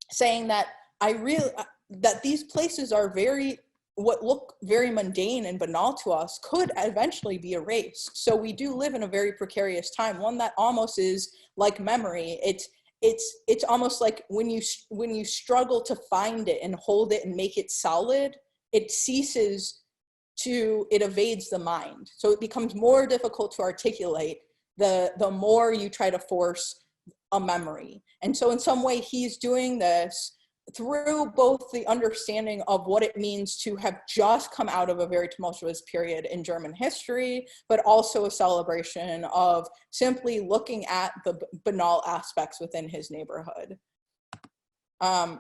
saying that that these places are very what look very mundane and banal to us could eventually be erased. So we do live in a very precarious time, one that almost is like memory. It's almost like when you struggle to find it and hold it and make it solid, it evades the mind. So it becomes more difficult to articulate the more you try to force a memory. And so in some way he's doing this through both the understanding of what it means to have just come out of a very tumultuous period in German history, but also a celebration of simply looking at the banal aspects within his neighborhood. On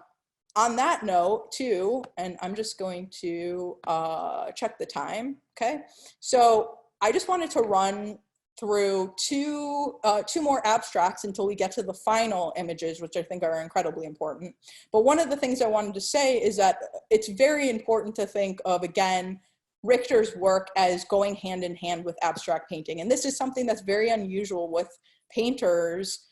that note too, and I'm just going to check the time, okay? So I just wanted to run through two more abstracts until we get to the final images, which I think are incredibly important. But one of the things I wanted to say is that it's very important to think of, again, Richter's work as going hand in hand with abstract painting. And this is something that's very unusual with painters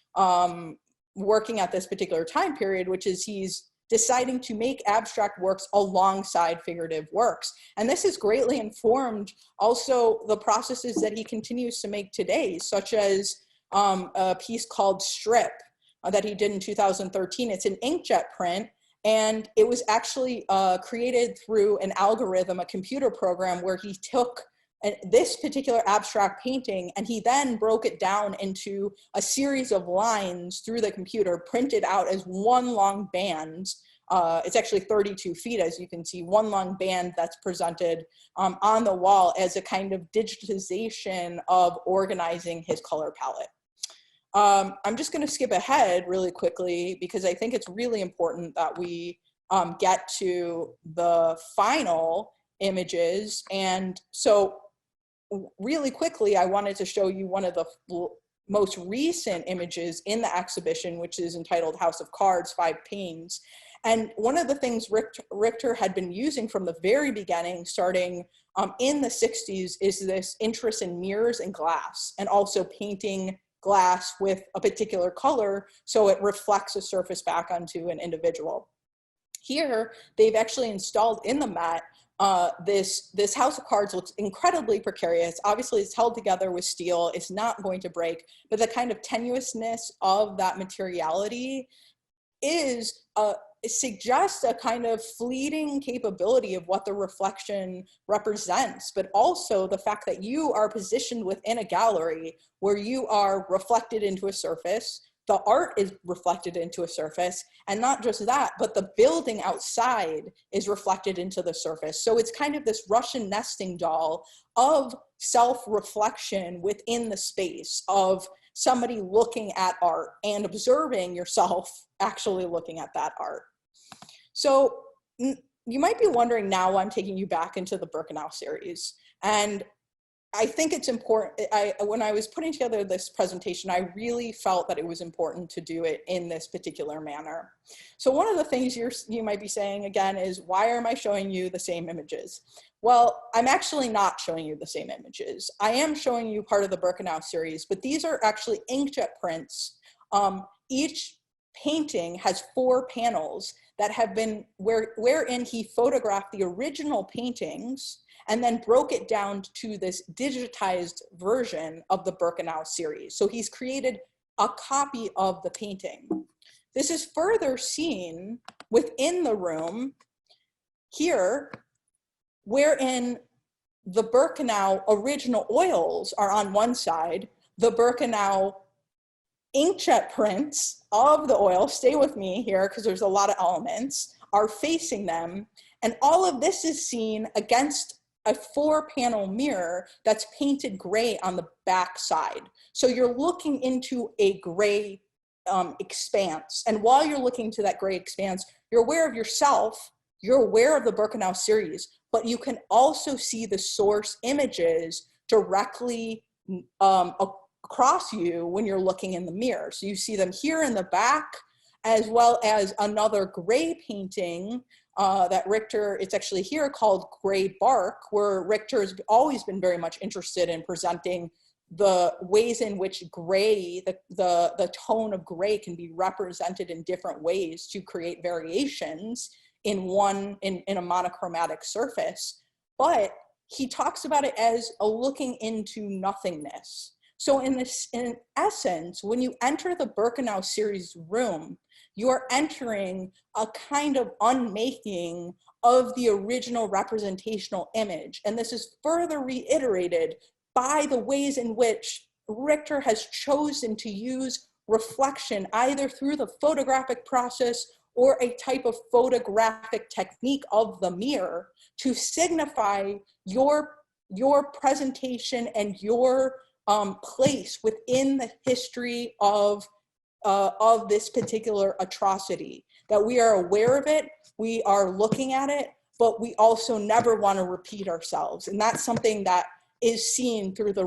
working at this particular time period, which is he's deciding to make abstract works alongside figurative works. And this has greatly informed also the processes that he continues to make today, such as a piece called Strip that he did in 2013. It's an inkjet print, and it was actually created through an algorithm, a computer program, where he took this particular abstract painting and he then broke it down into a series of lines through the computer, printed out as one long band. It's actually 32 feet, as you can see, one long band that's presented on the wall as a kind of digitization of organizing his color palette. I'm just going to skip ahead really quickly because I think it's really important that we get to the final images. And so really quickly, I wanted to show you one of the most recent images in the exhibition, which is entitled House of Cards, 5 Panes. And one of the things Richter had been using from the very beginning, starting in the 60s, is this interest in mirrors and glass, and also painting glass with a particular color so it reflects a surface back onto an individual. Here, they've actually installed in the mat this house of cards. Looks incredibly precarious. Obviously, it's held together with steel. It's not going to break, but the kind of tenuousness of that materiality is it suggests a kind of fleeting capability of what the reflection represents, but also the fact that you are positioned within a gallery where you are reflected into a surface. The art is reflected into a surface, and not just that, but the building outside is reflected into the surface. So it's kind of this Russian nesting doll of self-reflection within the space, of somebody looking at art and observing yourself actually looking at that art. So you might be wondering now why I'm taking you back into the Birkenau series. And I think it's important, when I was putting together this presentation, I really felt that it was important to do it in this particular manner. So one of the things you might be saying again is, why am I showing you the same images? Well, I'm actually not showing you the same images. I am showing you part of the Birkenau series, but these are actually inkjet prints. Each painting has 4 panels that have been, wherein he photographed the original paintings and then broke it down to this digitized version of the Birkenau series. So he's created a copy of the painting. This is further seen within the room here, wherein the Birkenau original oils are on one side, the Birkenau inkjet prints of the oil, stay with me here because there's a lot of elements, are facing them. And all of this is seen against a 4-panel mirror that's painted gray on the back side. So you're looking into a gray expanse. And while you're looking to that gray expanse, you're aware of yourself, you're aware of the Birkenau series, but you can also see the source images directly across you when you're looking in the mirror. So you see them here in the back, as well as another gray painting that Richter, it's actually here called Gray Bark, where Richter has always been very much interested in presenting the ways in which gray, the tone of gray can be represented in different ways to create variations in a monochromatic surface, but he talks about it as a looking into nothingness. So in essence, when you enter the Birkenau series room, you are entering a kind of unmaking of the original representational image. And this is further reiterated by the ways in which Richter has chosen to use reflection either through the photographic process or a type of photographic technique of the mirror to signify your presentation and your place within the history of this particular atrocity, that we are aware of it, we are looking at it, but we also never want to repeat ourselves. And that's something that is seen through the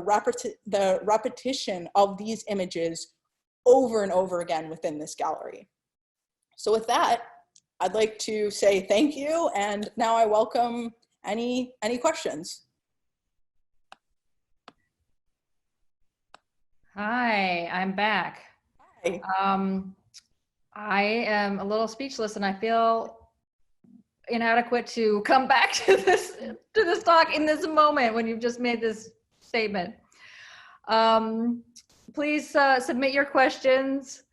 repetition of these images over and over again within this gallery. So with that, I'd like to say thank you, and now I welcome any questions. Hi, I'm back. Hi. I am a little speechless, and I feel inadequate to come back to this talk in this moment when you've just made this statement. Please submit your questions.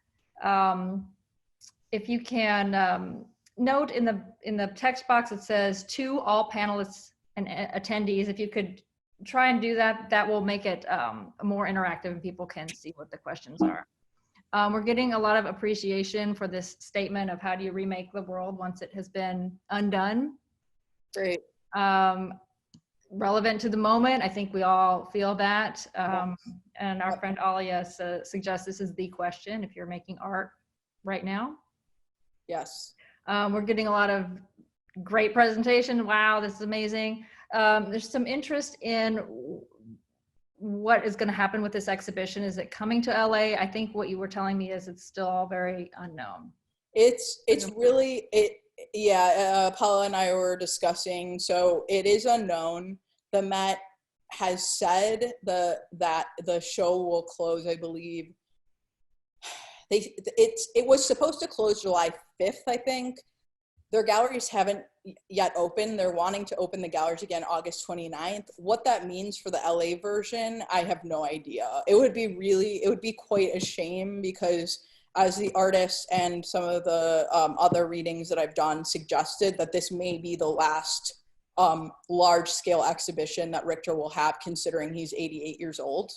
If you can note in the text box, it says to all panelists and attendees. If you could try and do that, that will make it more interactive and people can see what the questions are. We're getting a lot of appreciation for this statement of how do you remake the world once it has been undone. Great. Relevant to the moment. I think we all feel that. And our friend Alia suggests this is the question if you're making art right now. Yes. We're getting a lot of great presentation. Wow, this is amazing. There's some interest in what is going to happen with this exhibition. Is it coming to LA? I think what you were telling me is it's still all very unknown. It's really, yeah, Paula and I were discussing, so it is unknown. The Met has said that the show will close, I believe. It was supposed to close July 5th, I think. Their galleries haven't yet opened. They're wanting to open the galleries again August 29th. What that means for the LA version, I have no idea. It would be quite a shame, because as the artists and some of the other readings that I've done suggested, that this may be the last large-scale exhibition that Richter will have, considering he's 88 years old.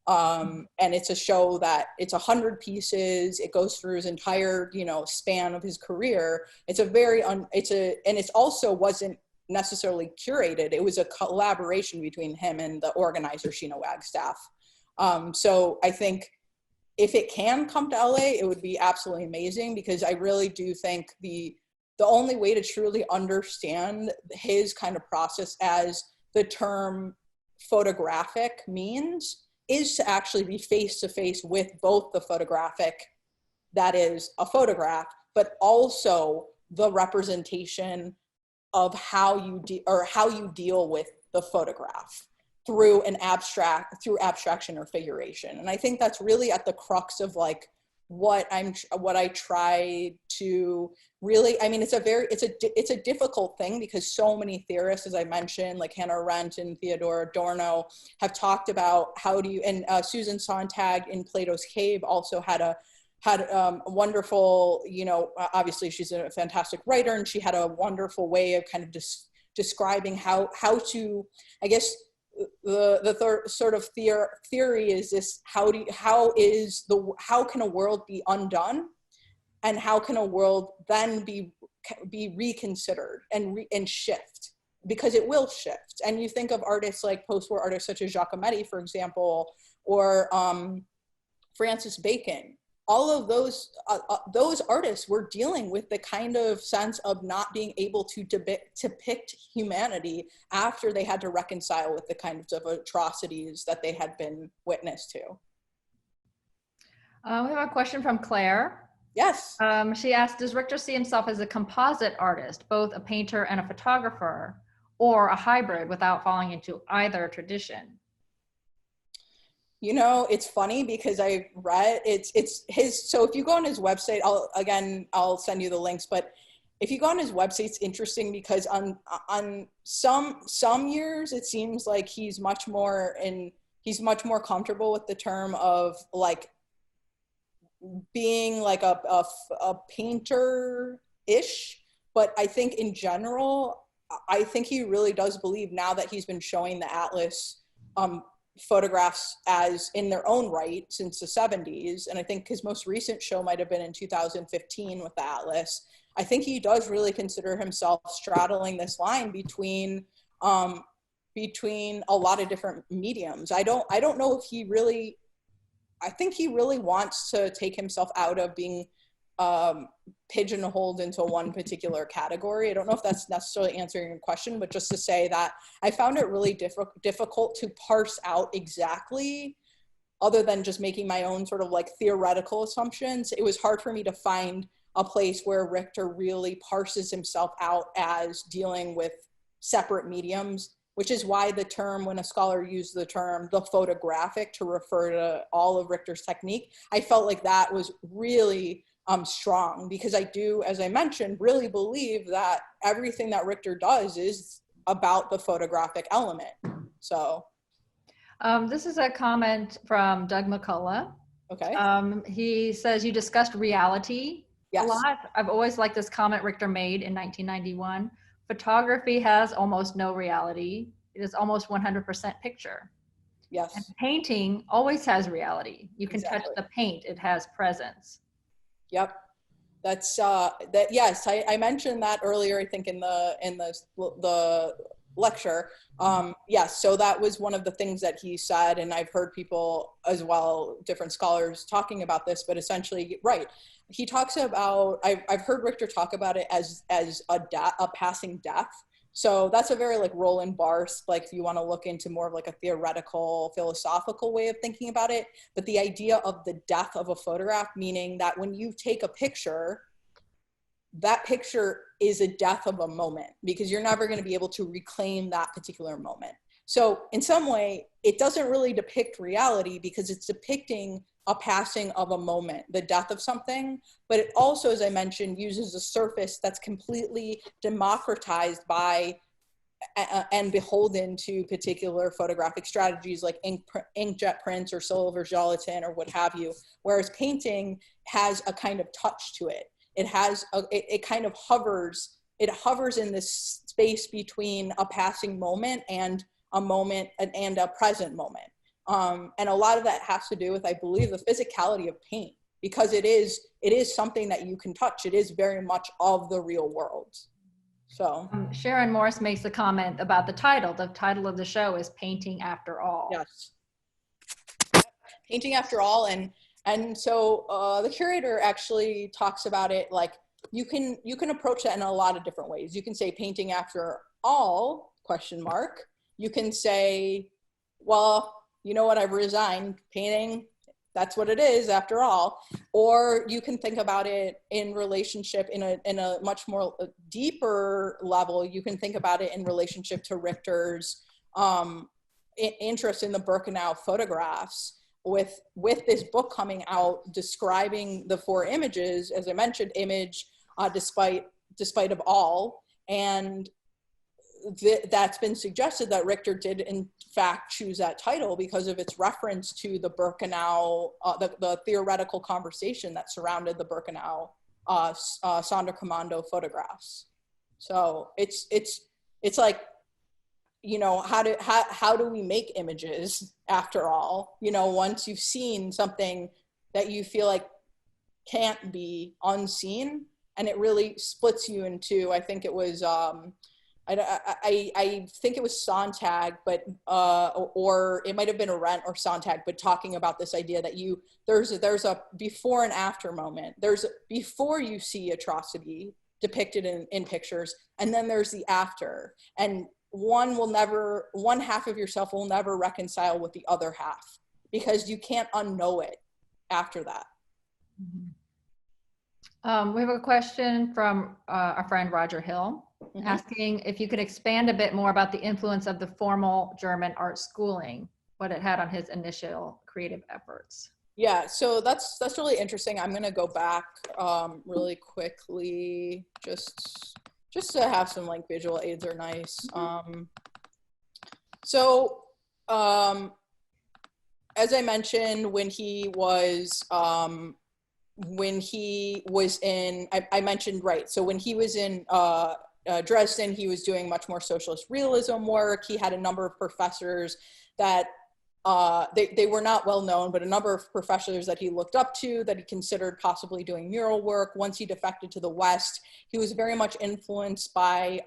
And it's a show that it's 100 pieces. It goes through his entire, span of his career. It's a very, and it also wasn't necessarily curated. It was a collaboration between him and the organizer, Sheena Wagstaff. So I think if it can come to LA, it would be absolutely amazing, because I really do think the only way to truly understand his kind of process, as the term photographic means, is to actually be face to face with both the photographic, that is a photograph, but also the representation of how you deal with the photograph through abstraction or figuration. And I think that's really at the crux of like what I try to really, I mean, it's a difficult thing, because so many theorists, as I mentioned, like Hannah Arendt and Theodor Adorno, have talked about how do you, and Susan Sontag in Plato's Cave also had a wonderful, obviously she's a fantastic writer, and she had a wonderful way of kind of describing how to, I guess, the third sort of theory is this: how can a world be undone, and how can a world then be reconsidered and shift, because it will shift. And you think of artists like post-war artists such as Giacometti, for example, or Francis Bacon. All of those artists were dealing with the kind of sense of not being able to depict humanity after they had to reconcile with the kinds of atrocities that they had been witness to. We have a question from Claire. Yes. She asked, does Richter see himself as a composite artist, both a painter and a photographer, or a hybrid without falling into either tradition? It's funny, because I read it's his, so if you go on his website, I'll send you the links, but if you go on his website, it's interesting because on some years it seems like he's much more comfortable with the term of like being like a painter-ish. But I think in general, I think he really does believe, now that he's been showing the Atlas photographs as in their own right since the 70s, and I think his most recent show might have been in 2015 with the Atlas, I think he does really consider himself straddling this line between a lot of different mediums. I don't know if he really, I think he really wants to take himself out of being pigeonholed into one particular category. I don't know if that's necessarily answering your question, but just to say that I found it really difficult to parse out exactly, other than just making my own sort of like theoretical assumptions. It was hard for me to find a place where Richter really parses himself out as dealing with separate mediums, which is why the term, when a scholar used the term the photographic to refer to all of Richter's technique, I felt like that was really strong, because I do, as I mentioned, really believe that everything that Richter does is about the photographic element. So this is a comment from Doug McCullough. Okay. He says, you discussed reality Yes. a lot. I've always liked this comment Richter made in 1991. Photography has almost no reality. It is almost 100% picture. Yes. And painting always has reality. You can touch the paint, it has presence. Yep. That's that. Yes, I mentioned that earlier, I think in the lecture. Yes, so that was one of the things that he said, and I've heard people as well, different scholars talking about this, but essentially, right. He talks about, I've heard Richter talk about it as a passing death. So that's a very like Roland Barthes, like if you want to look into more of like a theoretical, philosophical way of thinking about it. But the idea of the death of a photograph, meaning that when you take a picture, that picture is a death of a moment, because you're never going to be able to reclaim that particular moment. So in some way, it doesn't really depict reality, because it's depicting a passing of a moment, the death of something, but it also, as I mentioned, uses a surface that's completely democratized by and beholden to particular photographic strategies like inkjet prints or silver gelatin or what have you, whereas painting has a kind of touch to it. It has it kind of hovers in this space between a passing moment and a moment and a present moment. And a lot of that has to do with, I believe, the physicality of paint, because it is something that you can touch. It is very much of the real world. So Sharon Morris makes a comment about the title. The title of the show is Painting After All. Yes. Painting After All. And so the curator actually talks about it like you can approach that in a lot of different ways. You can say painting after all, ? You can say, well, you know what, I've resigned, painting, that's what it is after all. Or you can think about it in relationship in a much more deeper level. You can think about it in relationship to Richter's interest in the Birkenau photographs, with this book coming out describing the 4 images, as I mentioned, image, despite of all, and that's been suggested that Richter did in fact choose that title because of its reference to the Birkenau, the theoretical conversation that surrounded the Birkenau Sonderkommando photographs. So it's like, you know, how do we make images after all? You know, once you've seen something that you feel like can't be unseen, and it really splits you in two. I think it was I think it was Sontag, but or it might have been Arendt or Sontag, but talking about this idea that there's a before and after moment. There's before you see atrocity depicted in pictures, and then there's the after, and one half of yourself will never reconcile with the other half, because you can't unknow it after that. We have a question from our friend Roger Hill, asking if you could expand a bit more about the influence of the formal German art schooling, what it had on his initial creative efforts. Yeah, so that's really interesting. I'm gonna go back really quickly, just to have some like visual aids are nice. So as I mentioned, when he was in, I mentioned, right, so when he was in Dresden, he was doing much more socialist realism work. He had a number of professors that they were not well known, but a number of professors that he looked up to, that he considered possibly doing mural work. Once he defected to the West, he was very much influenced by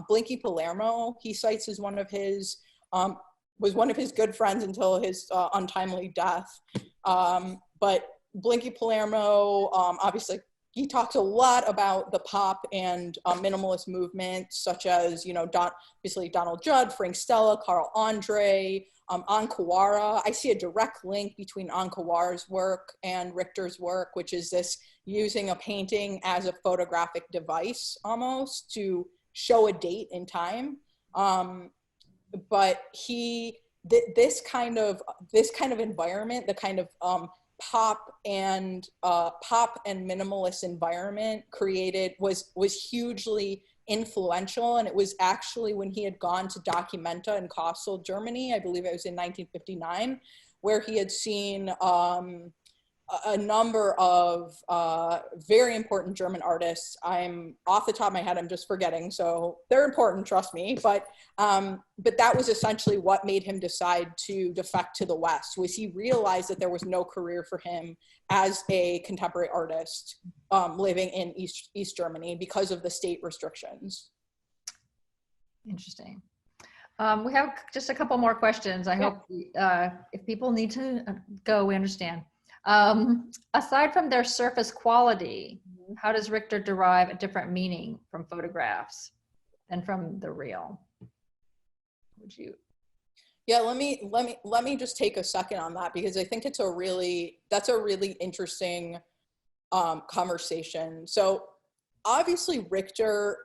Blinky Palermo. He cites as one of his, was one of his good friends until his untimely death. But Blinky Palermo, obviously, he talks a lot about the pop and minimalist movements, such as, you know, obviously Donald Judd, Frank Stella, Carl Andre, Ankawara. I see a direct link between Ankawara's work and Richter's work, which is this using a painting as a photographic device almost to show a date in time. But this kind of environment, the kind of pop and minimalist environment created was hugely influential. And it was actually when he had gone to Documenta in Kassel, Germany, I believe it was in 1959, where he had seen a number of very important German artists. I'm off the top of my head, I'm just forgetting, so they're important, trust me. But that was essentially what made him decide to defect to the West, was he realized that there was no career for him as a contemporary artist living in East Germany because of the state restrictions. Interesting. We have just a couple more questions. I hope if people need to go, we understand. Aside from their surface quality, how does Richter derive a different meaning from photographs than from the real? Would you? Yeah, let me just take a second on that, because I think that's a really interesting conversation. So obviously Richter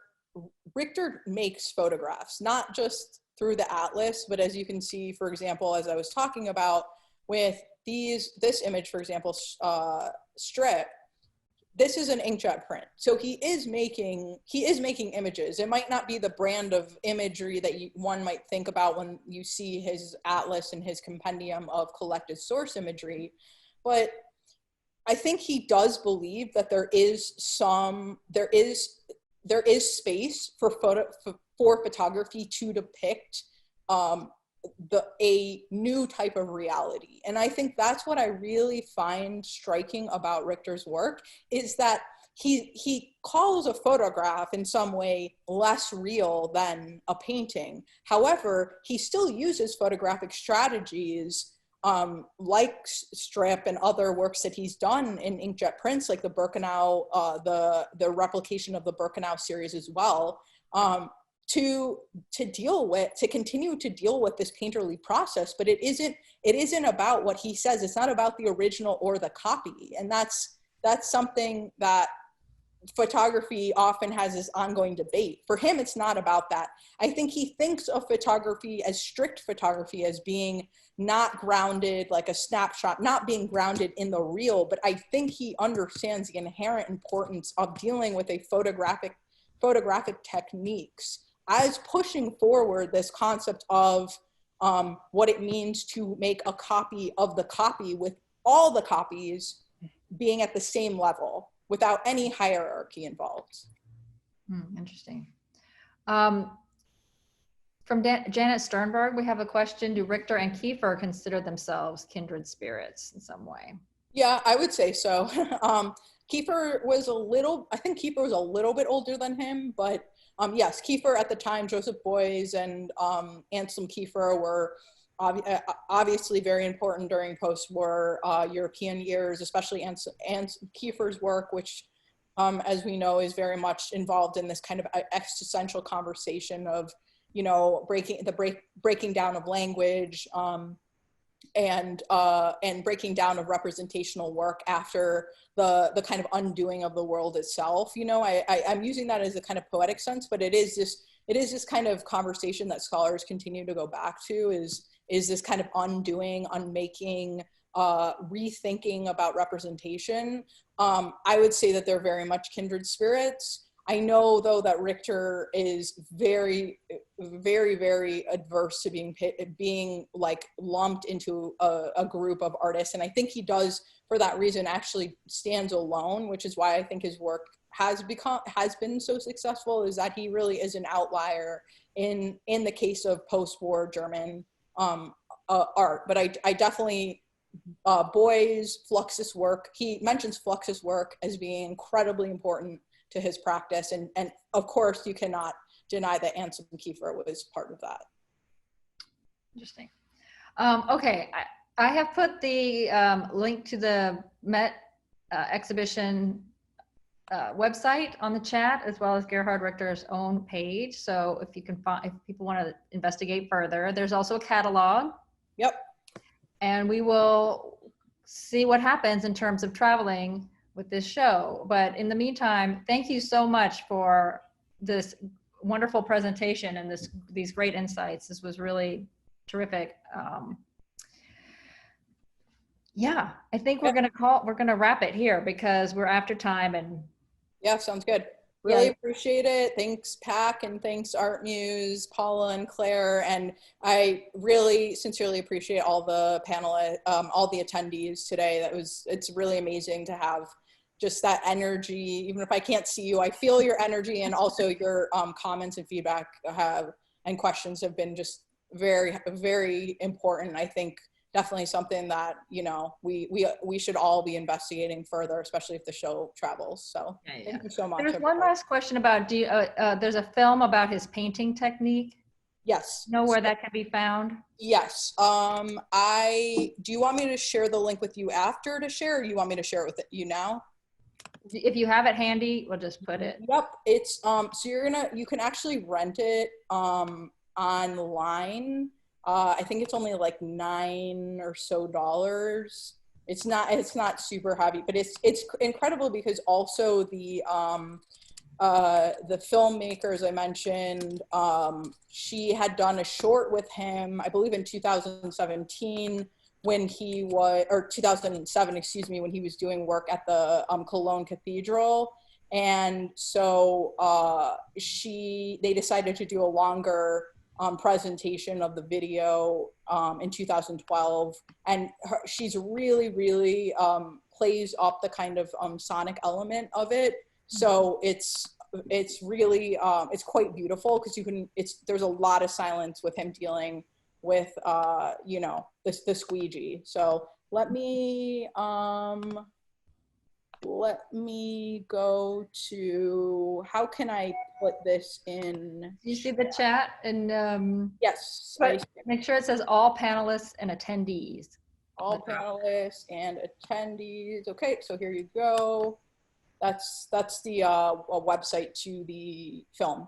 makes photographs, not just through the atlas, but as you can see, for example, as I was talking about with this image, for example, strip, this is an inkjet print. So he is making images. It might not be the brand of imagery that one might think about when you see his atlas and his compendium of collected source imagery, but I think he does believe that there is space for photography to depict a new type of reality. And I think that's what I really find striking about Richter's work, is that he calls a photograph in some way less real than a painting. However, he still uses photographic strategies like strip and other works that he's done in inkjet prints, like the Birkenau, the replication of the Birkenau series as well, to continue to deal with this painterly process. But it isn't about what he says. It's not about the original or the copy. And that's something that photography often has this ongoing debate. For him, it's not about that. I think he thinks of photography as strict photography, as being not grounded like a snapshot, not being grounded in the real. But I think he understands the inherent importance of dealing with a photographic techniques as pushing forward this concept of what it means to make a copy of the copy, with all the copies being at the same level without any hierarchy involved. Interesting. From Janet Sternberg, we have a question. Do Richter and Kiefer consider themselves kindred spirits in some way? Yeah, I would say so. Kiefer was a little bit older than him, but yes, Kiefer at the time, Joseph Beuys and Anselm Kiefer were obviously very important during post-war European years, especially Kiefer's work, which, as we know, is very much involved in this kind of existential conversation of, you know, breaking down of language, and breaking down of representational work after the kind of undoing of the world itself. You know, I'm using that as a kind of poetic sense, but it is this kind of conversation that scholars continue to go back to, is this kind of undoing, unmaking, rethinking about representation. I would say that they're very much kindred spirits. I know, though, that Richter is very, very, very adverse to being like lumped into a group of artists. And I think he does, for that reason, actually stands alone, which is why I think his work has been so successful, is that he really is an outlier in the case of post-war German art. But I definitely, Boy's Fluxus work, he mentions Fluxus work as being incredibly important to his practice, and of course you cannot deny that Anselm Kiefer was part of that. Interesting. Okay, I have put the link to the Met exhibition website on the chat, as well as Gerhard Richter's own page. So if you can find, if people want to investigate further, there's also a catalog. Yep. And we will see what happens in terms of traveling with this show. But in the meantime, thank you so much for this wonderful presentation and these great insights. This was really terrific. Yeah, I think we're gonna wrap it here because we're after time. And yeah, sounds good. Really appreciate it. Thanks, PAC, and thanks, Art Muse, Paula and Claire. And I really sincerely appreciate all the panelists, all the attendees today. It's really amazing to have just that energy. Even if I can't see you, I feel your energy, and also your comments and feedback and questions have been just very, very important. I think definitely something that, you know, we should all be investigating further, especially if the show travels. So thank you so much. There's one last question about, there's a film about his painting technique. Yes. Know where that can be found? Yes. Do you want me to share the link with you after to share, or you want me to share it with you now? If you have it handy, we'll just put it. Yep. It's so you can actually rent it online. I think it's only like $9 or so. It's not super heavy, but it's incredible because also the filmmaker, as I mentioned, she had done a short with him, I believe in 2017, when he was, or 2007, excuse me, when he was doing work at the Cologne Cathedral. And so they decided to do a longer presentation of the video in 2012. And she's really, really plays up the kind of sonic element of it. So it's really, it's quite beautiful because there's a lot of silence with him dealing with, you know, the squeegee. So let me go to, how can I put this in? You see the chat? And yes, make sure it says all panelists and attendees. All panelists and attendees. Okay, so here you go. That's the website to the film.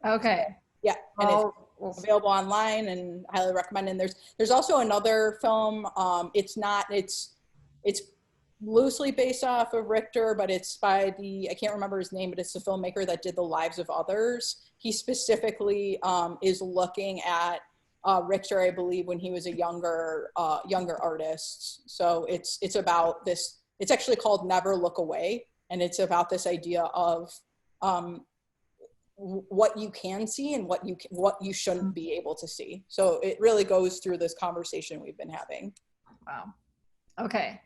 Okay. So, yeah, and it's available online and highly recommend. And there's also another film. It's loosely based off of Richter, but it's by I can't remember his name, but it's the filmmaker that did The Lives of Others. He specifically is looking at Richter, I believe, when he was a younger artist. So it's about this. It's actually called Never Look Away, and it's about this idea of what you can see and what you shouldn't be able to see. So it really goes through this conversation we've been having. Wow. Okay.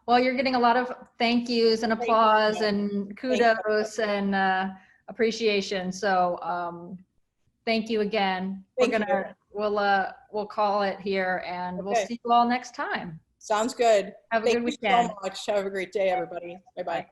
Well, you're getting a lot of thank yous and applause and kudos and appreciation. So thank you again. We'll call it here, and we'll see you all next time. Sounds good. Have a good weekend. Thank you so much. Have a great day, everybody. Bye-bye.